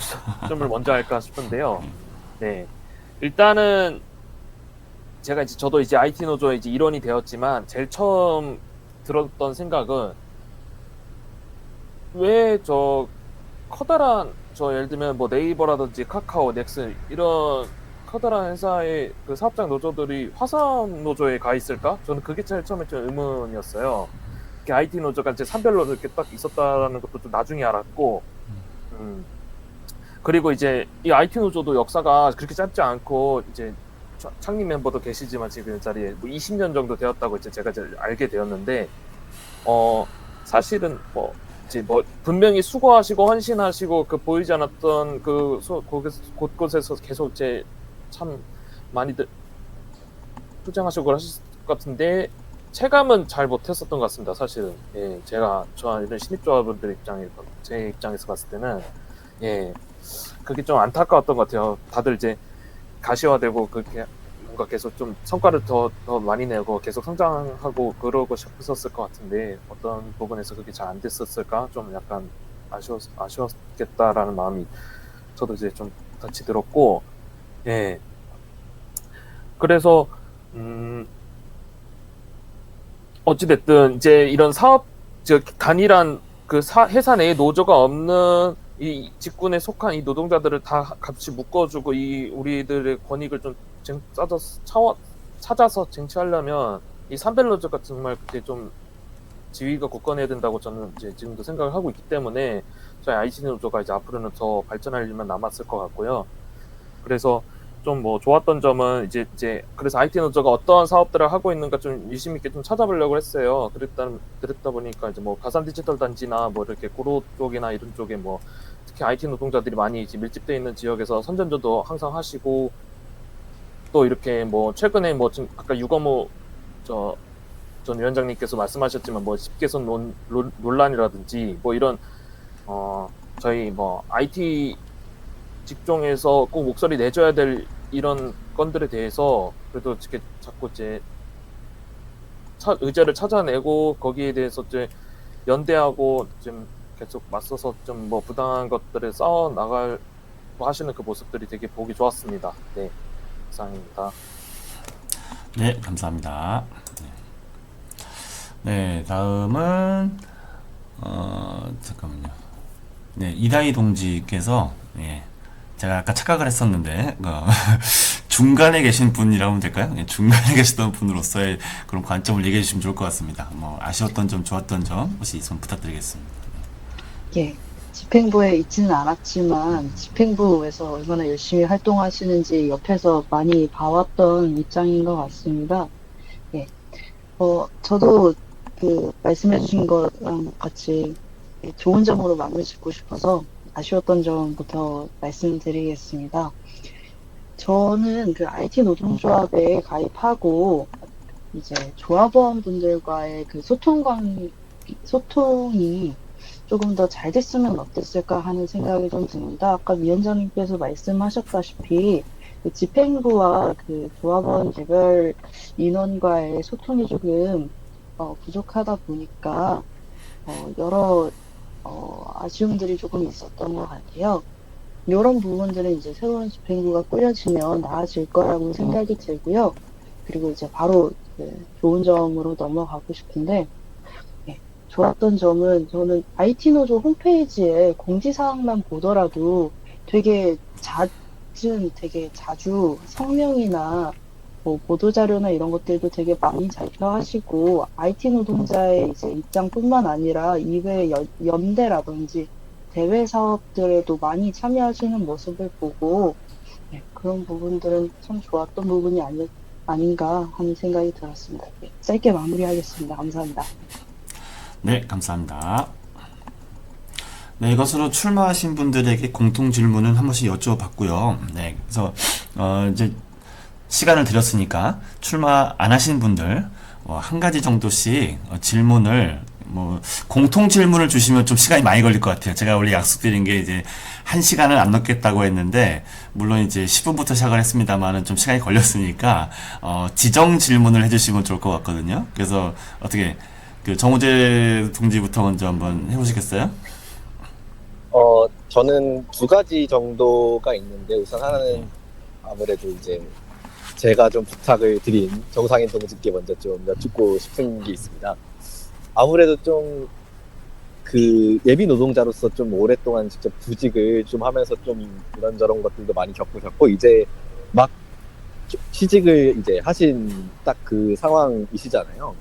점을 먼저 할까 싶은데요. 네. 일단은 제가 저도 이제 IT 노조의 이제 일원이 되었지만 제일 처음 들었던 생각은 왜 커다란 예를 들면 뭐 네이버라든지 카카오, 넥슨 이런 커다란 회사의 그 사업장 노조들이 화성 노조에 가 있을까? 저는 그게 제일 처음에 좀 의문이었어요. 이렇게 IT 노조가 이제 산별로 이렇게 딱 있었다는 것도 좀 나중에 알았고, 그리고 이제 이 IT 노조도 역사가 그렇게 짧지 않고 이제 창립 멤버도 계시지만 지금 이 자리에 뭐 20년 정도 되었다고 이제 제가 이제 알게 되었는데, 사실은 뭐 이제 뭐 분명히 수고하시고 헌신하시고 그 보이지 않았던 그 곳곳에서 계속 이제 참 많이들 투쟁하시고 하실 것 같은데 체감은 잘 못했었던 것 같습니다. 사실은 예, 제가 좋아하는 신입조합원들 제 입장에서 봤을 때는 예, 그게 좀 안타까웠던 것 같아요. 다들 이제 가시화되고 그렇게 뭔가 계속 좀 성과를 더 많이 내고 계속 성장하고 그러고 싶었을 것 같은데 어떤 부분에서 그게 잘 안 됐었을까 좀 약간 아쉬웠겠다라는 마음이 저도 이제 좀 같이 들었고 예, 그래서 어찌됐든 이제 이런 사업 즉 단일한 그 회사 내에 노조가 없는 이 직군에 속한 이 노동자들을 다 같이 묶어주고 이 우리들의 권익을 좀 찾아서 쟁취하려면 이 산별노조가 정말 그때 좀 지위가 굳건해야 된다고 저는 이제 지금도 생각을 하고 있기 때문에 저희 IT 노조가 이제 앞으로는 더 발전할 일만 남았을 것 같고요. 그래서 좀 뭐 좋았던 점은 이제 그래서 IT 노조가 어떠한 사업들을 하고 있는가 좀 유심 있게 좀 찾아보려고 했어요. 그랬다 보니까 이제 뭐 가산 디지털 단지나 뭐 이렇게 고로 쪽이나 이런 쪽에 뭐 특히 IT 노동자들이 많이 이제 밀집되어 있는 지역에서 선전조도 항상 하시고 또 이렇게 뭐 최근에 뭐 지금 아까 유거무 전 위원장님께서 말씀하셨지만 뭐 집계선 논란이라든지 뭐 이런 저희 뭐 IT 직종에서 꼭 목소리 내줘야 될 이런 건들에 대해서 그래도 이렇게 자꾸 이제 의제를 찾아내고 거기에 대해서 이제 연대하고 좀 계속 맞서서 좀 뭐 부당한 것들을 싸워 나가고 하시는 그 모습들이 되게 보기 좋았습니다. 네, 이상입니다. 네, 감사합니다. 네, 다음은 잠깐만요. 네, 이다희 동지께서 예, 제가 아까 착각을 했었는데 중간에 계신 분이라고 하면 될까요? 예, 중간에 계시던 분으로서의 그런 관점을 얘기해 주시면 좋을 것 같습니다. 뭐 아쉬웠던 점, 좋았던 점 혹시 있으면 부탁드리겠습니다. 예, 집행부에 있지는 않았지만 집행부에서 얼마나 열심히 활동하시는지 옆에서 많이 봐왔던 입장인 것 같습니다. 예, 저도 그 말씀해주신 거랑 같이 좋은 점으로 마무리 짓고 싶어서 아쉬웠던 점부터 말씀드리겠습니다. 저는 그 IT 노동조합에 가입하고 이제 조합원분들과의 그 소통이 조금 더 잘 됐으면 어땠을까 하는 생각이 좀 듭니다. 아까 위원장님께서 말씀하셨다시피 그 집행부와 그 조합원 개별 인원과의 소통이 조금 부족하다 보니까 여러 아쉬움들이 조금 있었던 것 같아요. 이런 부분들은 이제 새로운 집행부가 꾸려지면 나아질 거라고 생각이 들고요. 그리고 이제 바로 그 좋은 점으로 넘어가고 싶은데, 좋았던 점은 저는 IT 노조 홈페이지에 공지사항만 보더라도 되게 자주 성명이나 뭐 보도자료나 이런 것들도 되게 많이 발표하시고 IT 노동자의 이제 입장뿐만 아니라 이외 연대라든지 대외 사업들에도 많이 참여하시는 모습을 보고 그런 부분들은 참 좋았던 부분이 아닌가 하는 생각이 들었습니다. 짧게 마무리하겠습니다. 감사합니다. 네, 감사합니다. 네, 이것으로 출마하신 분들에게 공통 질문은 한 번씩 여쭤봤고요. 네, 그래서 이제 시간을 드렸으니까 출마 안 하신 분들 한 가지 정도씩 질문을 공통 질문을 주시면 좀 시간이 많이 걸릴 것 같아요. 제가 원래 약속드린 게 이제 1시간을 안 넘겠다고 했는데 물론 이제 10분부터 시작을 했습니다만은 좀 시간이 걸렸으니까 지정 질문을 해주시면 좋을 것 같거든요. 그래서 어떻게 그 정우재 동지부터 먼저 한번 해보시겠어요? 저는 두 가지 정도가 있는데 우선 하나는 아무래도 이제 제가 좀 부탁을 드린 정상인 동지께 먼저 좀 여쭙고 싶은 게 있습니다. 아무래도 좀 그 예비 노동자로서 좀 오랫동안 직접 구직을 좀 하면서 좀 이런저런 것들도 많이 겪으셨고 이제 막 취직을 이제 하신 딱 그 상황이시잖아요.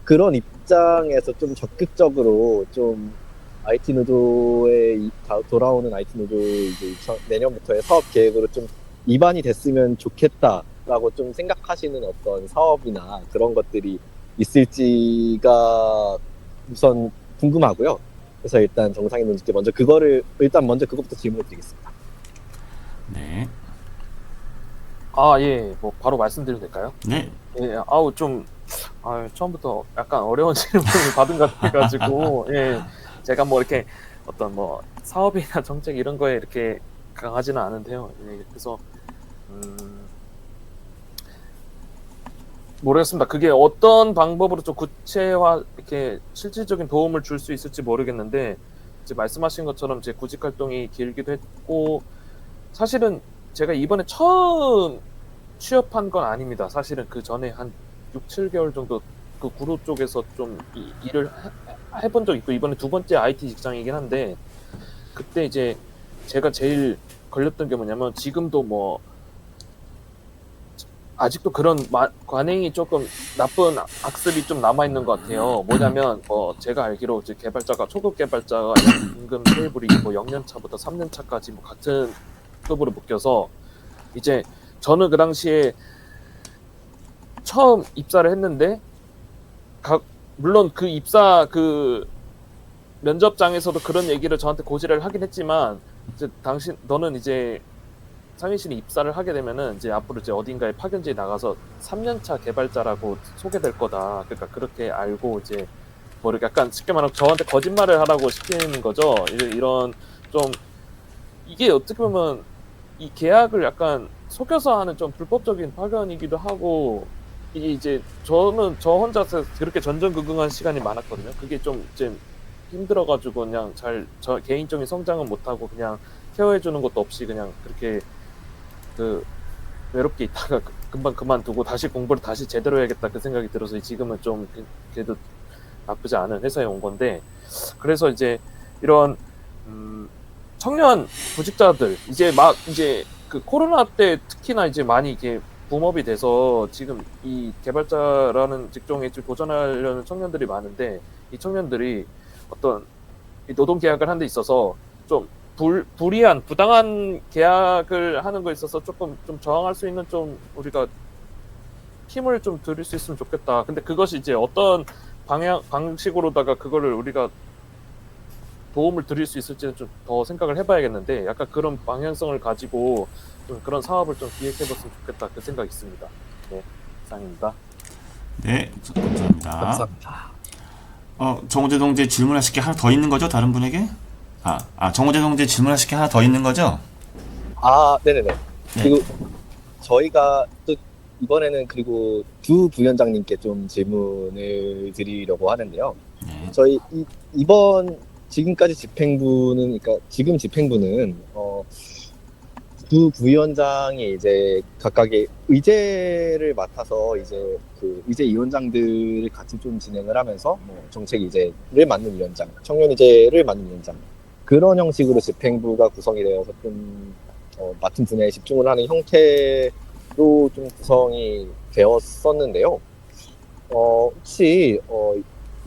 그런 입장에서 좀 적극적으로 좀 IT 노조에 돌아오는 IT 노조 이제 내년부터의 사업 계획으로 좀 입안이 됐으면 좋겠다라고 좀 생각하시는 어떤 사업이나 그런 것들이 있을지가 우선 궁금하고요. 그래서 일단 정상인 분들께 먼저 그거부터 질문을 드리겠습니다. 네. 아, 예, 뭐 바로 말씀드려도 될까요? 네. 예, 처음부터 약간 어려운 질문을 받은 것 같아가지고, 예, 제가 뭐 이렇게 어떤 뭐 사업이나 정책 이런 거에 이렇게 강하지는 않은데요. 예, 그래서, 모르겠습니다. 그게 어떤 방법으로 좀 구체화, 이렇게 실질적인 도움을 줄 수 있을지 모르겠는데, 이제 말씀하신 것처럼 제 구직 활동이 길기도 했고, 사실은 제가 이번에 처음 취업한 건 아닙니다. 사실은 그 전에 한 6, 7개월 정도 그 구로 쪽에서 좀 일을 해본 적 있고, 이번에 두 번째 IT 직장이긴 한데, 그때 이제 제가 제일 걸렸던 게 뭐냐면, 지금도 뭐, 아직도 그런 관행이 조금 나쁜 악습이 좀 남아있는 것 같아요. 뭐냐면, 제가 알기로 이제 초급 개발자가 임금 테이블이 뭐 0년차부터 3년차까지 뭐 같은 급으로 묶여서, 이제 저는 그 당시에 처음 입사를 했는데, 물론 그 면접장에서도 그런 얘기를 저한테 고지를 하긴 했지만, 이제 너는 이제 상인실에 입사를 하게 되면은 이제 앞으로 이제 어딘가에 파견지에 나가서 3년차 개발자라고 소개될 거다. 그러니까 그렇게 알고 이제 뭐 이렇게 약간 쉽게 말하면 저한테 거짓말을 하라고 시키는 거죠. 이런 좀 이게 어떻게 보면 이 계약을 약간 속여서 하는 좀 불법적인 파견이기도 하고, 이게 이제 저는 저 혼자서 그렇게 전전긍긍한 시간이 많았거든요. 그게 좀 이제 힘들어가지고 그냥 저 개인적인 성장은 못하고 그냥 케어해주는 것도 없이 그냥 그렇게 외롭게 있다가 금방 그만두고 다시 공부를 다시 제대로 해야겠다 그 생각이 들어서 지금은 좀 그래도 나쁘지 않은 회사에 온 건데, 그래서 이제 이런 청년 구직자들 이제 그 코로나 때 특히나 이제 많이 이게 붐업이 돼서 지금 이 개발자라는 직종에 도전하려는 청년들이 많은데, 이 청년들이 어떤 이 노동 계약을 하는 데 있어서 좀 불이한 부당한 계약을 하는 거에 있어서 조금 좀 저항할 수 있는 좀 우리가 힘을 좀 드릴 수 있으면 좋겠다. 근데 그것이 이제 어떤 방식으로다가 그거를 우리가 도움을 드릴 수 있을지는 좀 더 생각을 해봐야겠는데, 약간 그런 방향성을 가지고 좀 그런 사업을 좀 기획해봤으면 좋겠다 그 생각이 있습니다. 네, 이상입니다. 네, 감사합니다. 감사합니다. 정우재 동재 질문하실 게 하나 더 있는 거죠? 다른 분에게? 정우재 동재 질문하실 게 하나 더 있는 거죠? 네네네. 네. 그리고 저희가 또 이번에는 그리고 두 부위원장님께 좀 질문을 드리려고 하는데요. 네. 저희 이번 지금까지 집행부는, 그러니까 지금 집행부는 두 부위원장이 이제 각각의 의제를 맡아서 이제 그 의제 위원장들을 같이 좀 진행을 하면서 뭐 정책 의제를 맡는 위원장, 청년 의제를 맡는 위원장, 그런 형식으로 집행부가 구성이 되어서 좀 맡은 분야에 집중을 하는 형태로 좀 구성이 되었었는데요. 혹시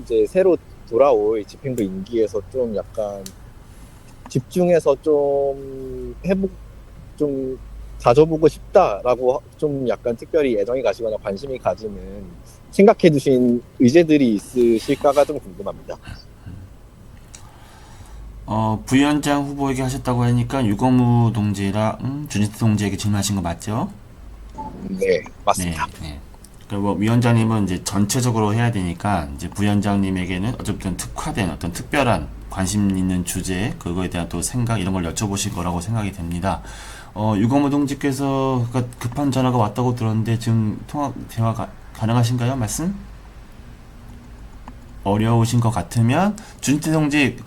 이제 새로 돌아올 집행부 임기에서 좀 약간 집중해서 좀 다져보고 싶다라고 좀 약간 특별히 애정이 가시거나 관심이 가지는 생각해 두신 의제들이 있으실까가 좀 궁금합니다. 부위원장 후보에게 하셨다고 하니까 유거무 동지랑 주니트 동지에게 질문하신 거 맞죠? 네, 맞습니다. 네. 그리고 위원장님은 이제 전체적으로 해야 되니까 이제 부위원장님에게는 어쨌든 특화된 어떤 특별한 관심 있는 주제, 그거에 대한 또 생각 이런 걸 여쭤보실 거라고 생각이 됩니다. 유거무 동지께서 급한 전화가 왔다고 들었는데 지금 대화 가능하신가요? 말씀? 어려우신 것 같으면 준태 동지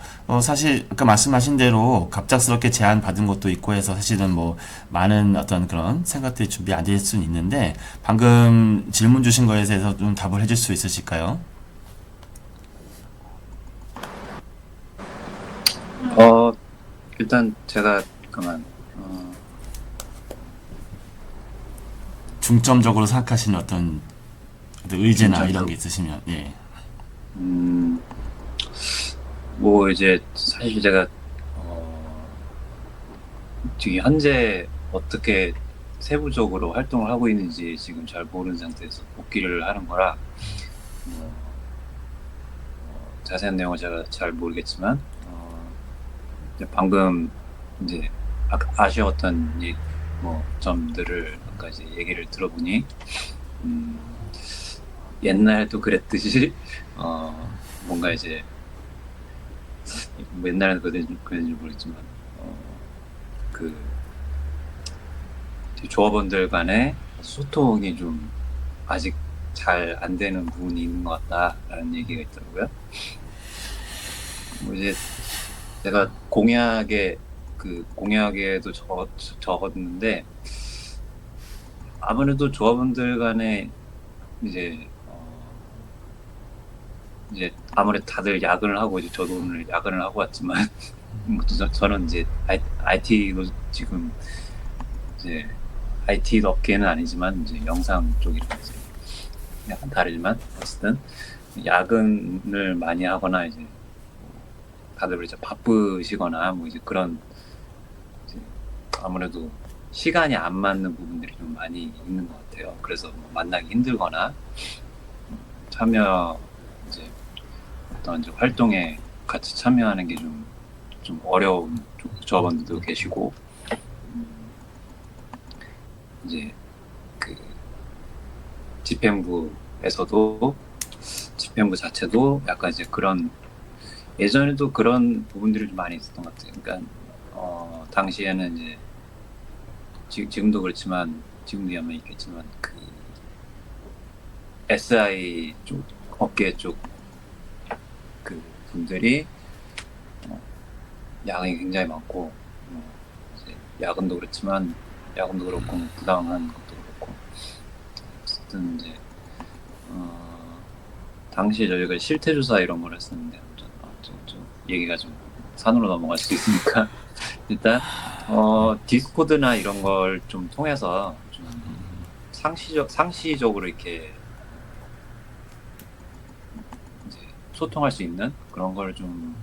사실 아까 말씀하신 대로 갑작스럽게 제안 받은 것도 있고 해서 사실은 뭐 많은 어떤 그런 생각들이 준비 안 될 수는 있는데 방금 질문 주신 거에 대해서 좀 답을 해줄 수 있으실까요? 일단 제가 중점적으로 생각하시는 어떤 의제나 이런 게 있으시면 예. 뭐 이제 사실 제가 지금 현재 어떻게 세부적으로 활동을 하고 있는지 지금 잘 모르는 상태에서 복귀를 하는 거라 자세한 내용은 제가 잘 모르겠지만 이제 방금 이제 아쉬웠던 뭐 점들을 아까 이제 얘기를 들어보니 옛날에도 그랬듯이 뭔가 이제 뭐 옛날에는 그랬는지 모르겠지만 그 조합원들 간의 소통이 좀 아직 잘 안 되는 부분이 있는 것 같다라는 얘기가 있더라고요. 뭐 이제 제가 공약에도 적었는데 아무래도 조합원들 간에 이제 아무래도 다들 야근을 하고 이제 저도 오늘 야근을 하고 왔지만 뭐 저는 이제 IT로 지금 이제 IT 업계는 아니지만 이제 영상 쪽이랑 이제 약간 다르지만 어쨌든 야근을 많이 하거나 이제 다들 이제 바쁘시거나 뭐 이제 그런 이제 아무래도 시간이 안 맞는 부분들이 좀 많이 있는 것 같아요. 그래서 뭐 만나기 힘들거나 참여 이제 어떤 이제 활동에 같이 참여하는 게 좀 어려운 조합원들도 계시고 이제 그 집행부에서도 집행부 자체도 약간 이제 그런 예전에도 그런 부분들이 좀 많이 있었던 것 같아요. 그러니까 당시에는 이제 지금도 그렇지만 지금도 아마 있겠지만 그 SI 쪽 업계 쪽 그 분들이 야근이 굉장히 많고 이제 야근도 그렇지만 야근도 그렇고 부당한 것도 그렇고 어쨌든 이제 당시 저희가 실태조사 이런 걸 했었는데 좀 얘기가 좀 산으로 넘어갈 수 있으니까 일단 디스코드나 이런 걸 좀 통해서 좀 상시적으로 이렇게 이제 소통할 수 있는 그런 걸 좀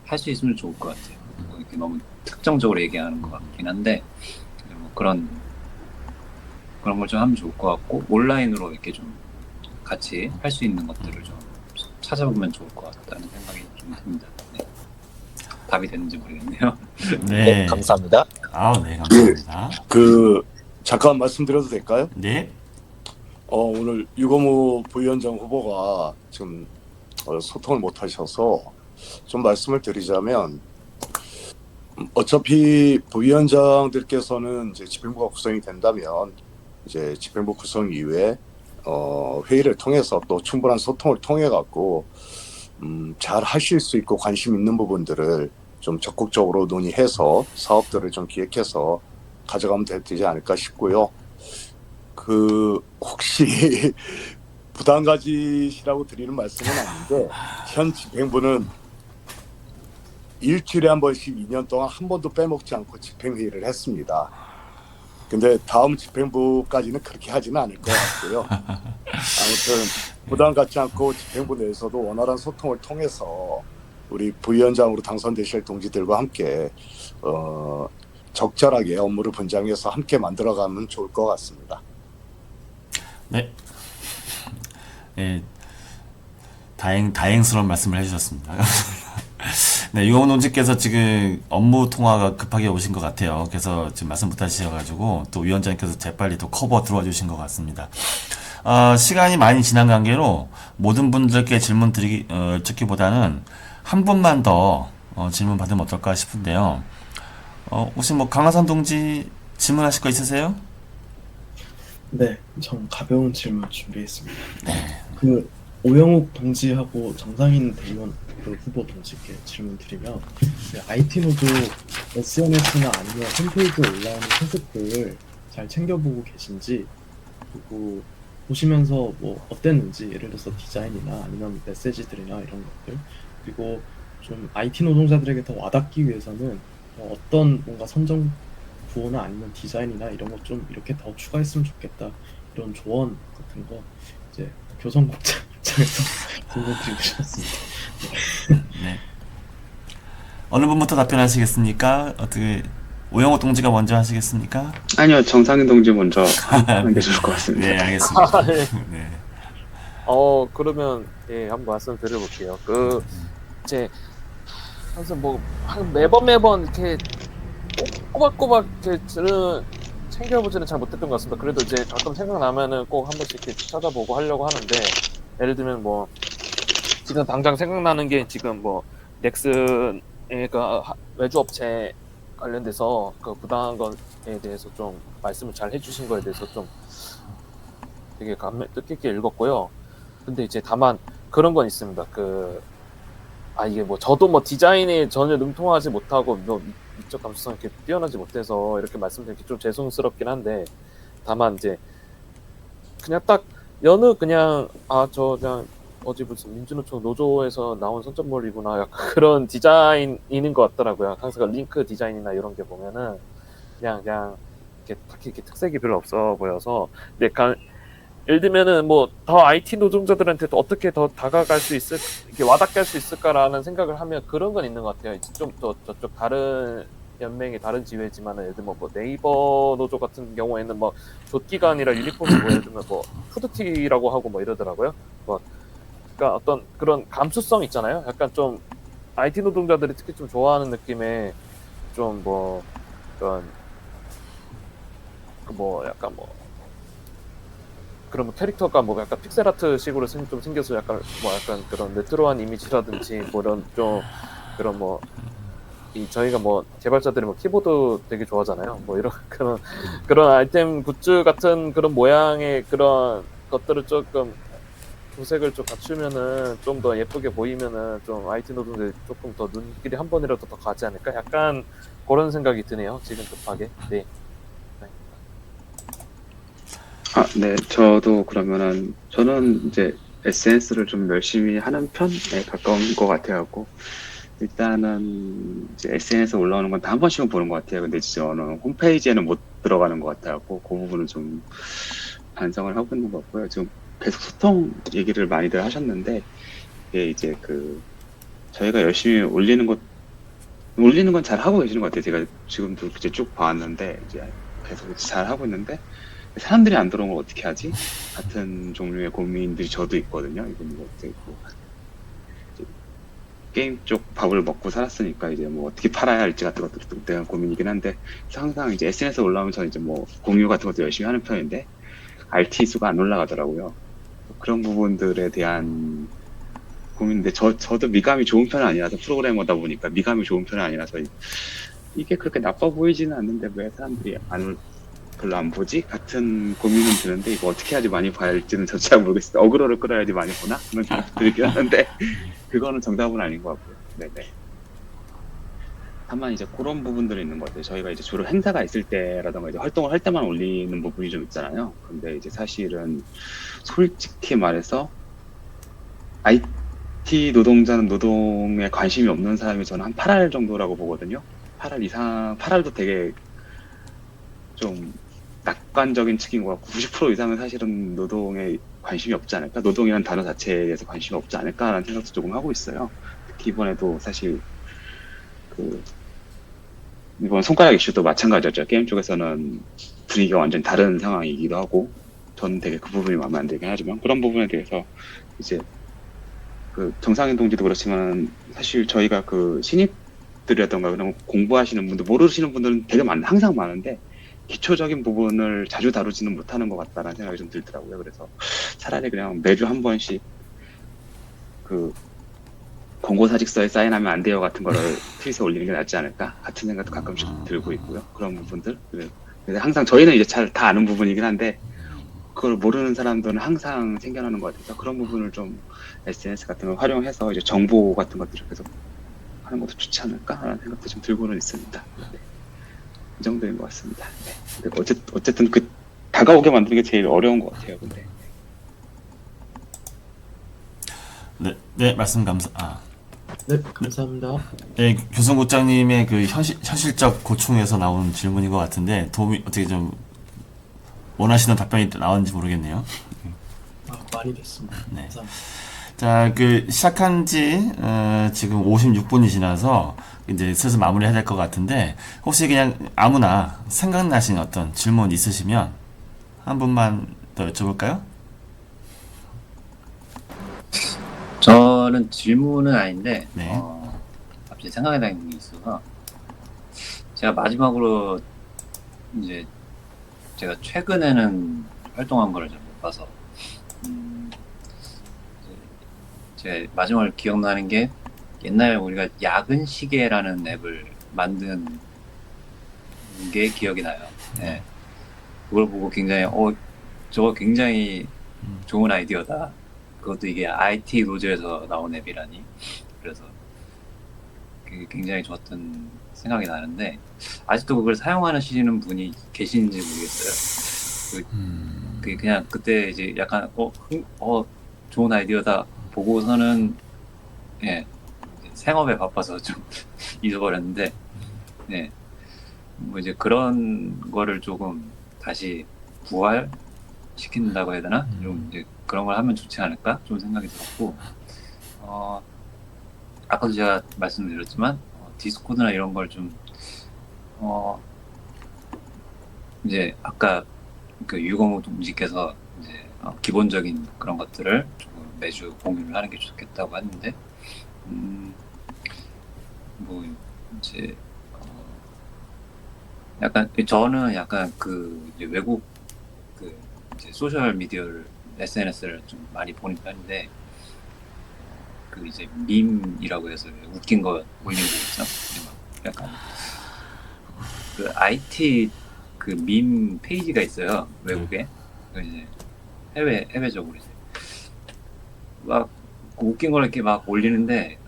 할 수 있으면 좋을 것 같아요. 뭐 이렇게 너무 특정적으로 얘기하는 것 같긴 한데 뭐 그런 걸 좀 하면 좋을 것 같고 온라인으로 이렇게 좀 같이 할 수 있는 것들을 좀 찾아보면 좋을 것 같다는 생각이 좀 듭니다. 네. 답이 되는지 모르겠네요. 네, 감사합니다. 네, 감사합니다. 잠깐 말씀드려도 될까요? 네. 오늘 유고무 부위원장 후보가 지금 소통을 못 하셔서 좀 말씀을 드리자면 어차피 부위원장들께서는 이제 집행부가 구성이 된다면 이제 집행부 구성 이후에 회의를 통해서 또 충분한 소통을 통해 갖고 잘 하실 수 있고 관심 있는 부분들을 좀 적극적으로 논의해서 사업들을 좀 기획해서 가져가면 되지 않을까 싶고요. 혹시 부담 가지시라고 드리는 말씀은 아닌데 현 집행부는 일주일에 한 번씩 2년 동안 한 번도 빼먹지 않고 집행회의를 했습니다. 근데 다음 집행부까지는 그렇게 하지는 않을 것 같고요. 아무튼 부담 갖지 않고 집행부 내에서도 원활한 소통을 통해서 우리 부위원장으로 당선되실 동지들과 함께 적절하게 업무를 분장해서 함께 만들어가면 좋을 것 같습니다. 네. 네. 다행스러운 말씀을 해주셨습니다. 네, 유홍 동지께서 지금 업무 통화가 급하게 오신 것 같아요. 그래서 지금 말씀 못 하셔가지고 또 위원장님께서 재빨리 또 커버 들어와 주신 것 같습니다. 시간이 많이 지난 관계로 모든 분들께 질문 듣기보다는 한 분만 더 질문 받으면 어떨까 싶은데요. 혹시 뭐 강하산 동지 질문하실 거 있으세요? 네, 전 가벼운 질문 준비했습니다. 네. 오영욱 동지하고 정상인 대의원 후보 동지께 질문 드리면 IT 노조 SNS나 아니면 홈페이지에 올라오는 소식들 잘 챙겨보고 계신지 그리고 보시면서 뭐 어땠는지 예를 들어서 디자인이나 아니면 메시지들이나 이런 것들 그리고 좀 IT 노동자들에게 더 와닿기 위해서는 어떤 뭔가 선정 구호나 아니면 디자인이나 이런 것 좀 이렇게 더 추가했으면 좋겠다 이런 조언 같은 거 이제 교성국장 입장에서 질문 드리고 싶습니다. 네. 어느 분부터 답변하시겠습니까? 어떻게 오영호 동지가 먼저 하시겠습니까? 아니요, 정상인 동지 먼저 하는 게 좋을 것 같습니다. 네, 알겠습니다. 네. 그러면 예, 한번 말씀드려볼게요. 이제 그래서 뭐 매번 이렇게 꼬박꼬박 이렇게 챙겨보지는 잘 못했던 것 같습니다. 그래도 이제 가끔 생각나면은 꼭 한 번씩 이렇게 찾아보고 하려고 하는데, 예를 들면 뭐 지금 당장 생각나는 게 지금 뭐 넥슨가 외주 업체 관련돼서 그 부당한 것에 대해서 좀 말씀을 잘 해주신 거에 대해서 좀 되게 뜻깊게 읽었고요. 근데 이제 다만 그런 건 있습니다. 이게 뭐 저도 뭐 디자인에 전혀 능통하지 못하고 뭐 미적 감수성 이렇게 뛰어나지 못해서 이렇게 말씀드리기 좀 죄송스럽긴 한데, 다만 이제 그냥 딱 그냥 저 그냥 어제 무슨 민주노총 노조에서 나온 선전물이구나, 약간 그런 디자인인 것 같더라고요. 항상 링크 디자인이나 이런 게 보면은 그냥 이렇게 딱히 이렇게 특색이 별로 없어 보여서. 근데 예를 들면은 뭐 더 IT 노동자들한테 또 어떻게 더 다가갈 수 이렇게 와닿게 할 수 있을까라는 생각을 하면 그런 건 있는 것 같아요. 좀 더 저쪽 다른 연맹이 다른 지회지만은, 예를 들면 뭐 네이버 노조 같은 경우에는 뭐 조끼가 아니라 유니폼이 뭐 예를 들면 뭐 후드티라고 하고 뭐 이러더라고요. 그러니까 어떤 그런 감수성 있잖아요. 약간 좀 IT 노동자들이 특히 좀 좋아하는 느낌의 좀 뭐 그런 약간 뭐 그런 캐릭터가 뭐 약간 픽셀 아트 식으로 좀 생겨서 약간 그런 레트로한 이미지라든지 뭐 이런 좀 그런 뭐 저희가 뭐 개발자들이 뭐 키보드 되게 좋아하잖아요. 뭐 이런 그런 아이템 굿즈 같은 그런 모양의 그런 것들을 조금 도색을 좀 갖추면은 좀 더 예쁘게 보이면은 좀 IT 노동자들이 조금 더 눈길이 한 번이라도 더 가지 않을까? 약간 그런 생각이 드네요. 지금 급하게. 네. 네, 저도 그러면은 저는 이제 SNS를 좀 열심히 하는 편에 가까운 것 같아갖고, 일단은 이제 SNS에 올라오는 건 다 한 번씩은 보는 것 같아요. 근데 진짜 저는 홈페이지에는 못 들어가는 것 같아갖고, 그 부분은 좀 반성을 하고 있는 것 같고요. 지금 계속 소통 얘기를 많이들 하셨는데, 이게 이제 저희가 열심히 올리는 건 잘 하고 계시는 것 같아요. 제가 지금도 이제 쭉 봐왔는데, 이제 계속 잘 하고 있는데, 사람들이 안 들어오면 어떻게 하지? 같은 종류의 고민들이 저도 있거든요. 이건 뭐 어떻게 게임 쪽 밥을 먹고 살았으니까 이제 뭐 어떻게 팔아야 할지 같은 것들도 대한 고민이긴 한데, 항상 이제 SNS에 올라오면 저는 이제 뭐 공유 같은 것도 열심히 하는 편인데 RT 수가 안 올라가더라고요. 그런 부분들에 대한 고민인데, 저도 미감이 좋은 편은 아니라서, 프로그래머다 보니까 미감이 좋은 편은 아니라서 이게 그렇게 나빠 보이지는 않는데 왜 사람들이 별로 안 보지? 같은 고민은 드는데, 이거 어떻게 해야지 많이 봐야 할지는 저 잘 모르겠어요. 어그로를 끌어야지 많이 보나? 그런 생각이 들긴 하는데 그거는 정답은 아닌 것 같고요. 네네. 다만 이제 그런 부분들이 있는 것 같아요. 저희가 이제 주로 행사가 있을 때라던가 이제 활동을 할 때만 올리는 부분이 좀 있잖아요. 근데 이제 사실은 솔직히 말해서 IT 노동자는 노동에 관심이 없는 사람이 저는 한 8할 정도라고 보거든요. 8할도 되게 좀 낙관적인 측인 것 같고, 90% 이상은 사실은 노동에 관심이 없지 않을까? 노동이라는 단어 자체에 대해서 관심이 없지 않을까라는 생각도 조금 하고 있어요. 특히 이번에도 사실 이번 손가락 이슈도 마찬가지였죠. 게임 쪽에서는 분위기가 완전히 다른 상황이기도 하고, 저는 되게 그 부분이 마음에 안 들긴 하지만, 그런 부분에 대해서 이제 정상인 동지도 그렇지만 사실 저희가 신입들이라던가 그런 공부하시는 분들, 모르시는 분들은 되게 항상 많은데 기초적인 부분을 자주 다루지는 못하는 것 같다라는 생각이 좀 들더라고요. 그래서 차라리 그냥 매주 한 번씩 권고사직서에 사인하면 안 돼요 같은 거를 트윗에 올리는 게 낫지 않을까 같은 생각도 가끔씩 들고 있고요. 그런 부분들. 근데 항상 저희는 이제 잘 다 아는 부분이긴 한데, 그걸 모르는 사람들은 항상 생겨나는 것 같아서, 그런 부분을 좀 SNS 같은 걸 활용해서 이제 정보 같은 것들을 계속 하는 것도 좋지 않을까라는 생각도 좀 들고는 있습니다. 네. 이 정도인 것 같습니다. 네. 근데 어쨌든 다가오게 만드는 게 제일 어려운 것 같아요. 근데. 네, 말씀 네, 감사합니다. 네, 교수국장님의 현실적 고충에서 나온 질문인 것 같은데, 어떻게 좀 원하시는 답변이 나왔는지 모르겠네요. 많이 됐습니다. 네. 감사합니다. 자, 시작한 지 지금 56분이 지나서 이제 슬슬 마무리해야 될 것 같은데, 혹시 그냥 아무나 생각나신 어떤 질문 있으시면 한 분만 더 여쭤볼까요? 저는 질문은 아닌데 네. 갑자기 생각이 나는 게 있어서 제가 마지막으로 이제 제가 최근에는 활동한 거를 잘 못 봐서 제가 마지막으로 기억나는 게 옛날에 우리가 야근 시계라는 앱을 만든 게 기억이 나요. 네. 그걸 보고 굉장히 저거 굉장히 좋은 아이디어다. 그것도 이게 IT 노조에서 나온 앱이라니. 그래서 그게 굉장히 좋았던 생각이 나는데 아직도 그걸 사용하시는 분이 계시는지 모르겠어요. 그게 그냥 그때 이제 약간 좋은 아이디어다 보고서는 예 생업에 바빠서 좀 잊어버렸는데 네. 뭐 이제 그런 거를 조금 다시 부활시킨다고 해야 되나? 좀 이제 그런 걸 하면 좋지 않을까? 좀 생각이 들었고, 아까도 제가 말씀드렸지만, 디스코드나 이런 걸 좀, 이제 아까 그 유공우 동지께서 이제 기본적인 그런 것들을 조금 매주 공유를 하는 게 좋겠다고 했는데, 뭐 이제 약간 저는 약간 그 이제 외국 그 이제 소셜 미디어를 SNS를 좀 많이 보는 편인데 그 이제 밈이라고 해서 웃긴 거 올리는 거 있죠. 약간 그 IT 그 밈 페이지가 있어요 외국에. 이제 해외적으로 이제 막 웃긴 걸 이렇게 막 올리는데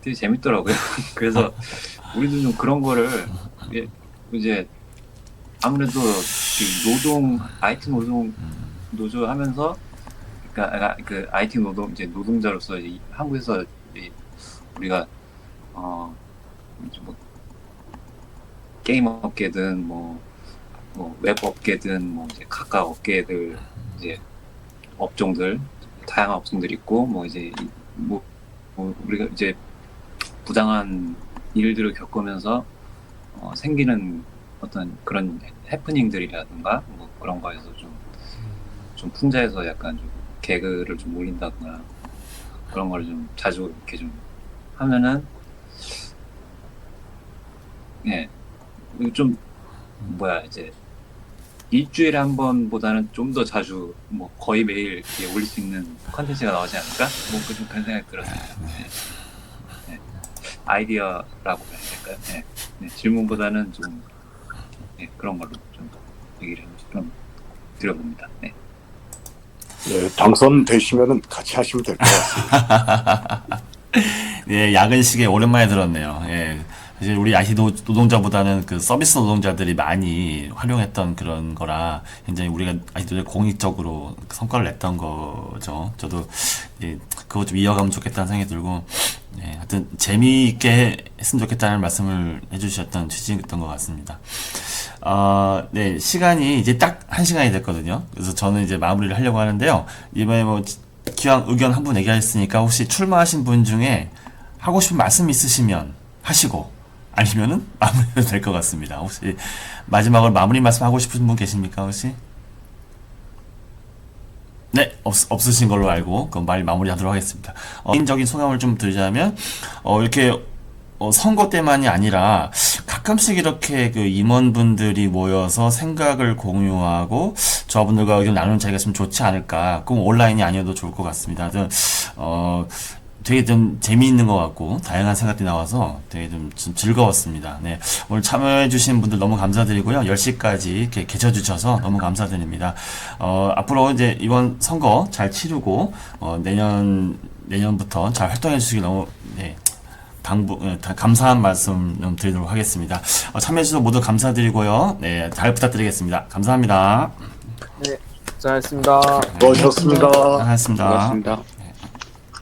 되게 재밌더라고요. 그래서 우리도 좀 그런 거를 이제 아무래도 IT 노조 하면서 그러니까 그 IT 이제 노동자로서 한국에서 우리가 이제 뭐 게임 업계든 뭐 웹 업계든 뭐 이제 각각 업계들 이제 업종들 다양한 업종들이 있고 뭐 이제 뭐 우리가 이제 부당한 일들을 겪으면서 생기는 어떤 그런 해프닝들이라든가 뭐 그런 거에서 좀 풍자해서 약간 좀 개그를 좀 올린다거나 그런 걸 좀 자주 이렇게 좀 하면은 좀 이제 일주일에 한 번보다는 좀 더 자주 뭐 거의 매일 이렇게 올릴 수 있는 컨텐츠가 나오지 않을까? 뭐 좀 그런 생각이 들었습니다. 아이디어라고 해야 될까요? 질문보다는 좀 그런 걸로 좀 얘기를 좀 드려봅니다. 네, 당선되시면은 같이 하시면 될 것 같습니다. 네, 야근 시계 오랜만에 들었네요. 예. 사실 우리 IT 노동자보다는 그 서비스 노동자들이 많이 활용했던 그런 거라 굉장히 우리가 IT 공익적으로 성과를 냈던 거죠. 저도 그거 좀 이어가면 좋겠다는 생각이 들고, 하여튼 재미있게 했으면 좋겠다는 말씀을 해주셨던 취지였던 것 같습니다. 네, 시간이 이제 딱 1시간이 됐거든요. 그래서 저는 이제 마무리를 하려고 하는데요. 이번에 뭐 기왕 의견 한 분 얘기하셨으니까 혹시 출마하신 분 중에 하고 싶은 말씀 있으시면 하시고 아니면은 마무리해도 될 것 같습니다. 혹시 마지막으로 마무리 말씀 하고 싶으신 분 계십니까 혹시? 네, 없으신 걸로 알고 그럼 빨리 마무리하도록 하겠습니다. 개인적인 소감을 좀 드리자면 이렇게 선거 때만이 아니라 가끔씩 이렇게 그 임원분들이 모여서 생각을 공유하고 조합원들과 의견 나누는 자리가 좀 좋지 않을까. 꼭 온라인이 아니어도 좋을 것 같습니다. 되게 좀 재미있는 것 같고 다양한 생각들이 나와서 되게 좀 즐거웠습니다. 네, 오늘 참여해주신 분들 너무 감사드리고요. 10시까지 이렇게 계셔주셔서 너무 감사드립니다. 앞으로 이제 이번 선거 잘 치르고 내년부터 잘 활동해주시기 너무 감사한 말씀 드리도록 하겠습니다. 참여해주셔서 모두 감사드리고요. 네, 잘 부탁드리겠습니다. 감사합니다. 네, 잘했습니다. 고맙습니다. 고맙습니다. 고맙습니다.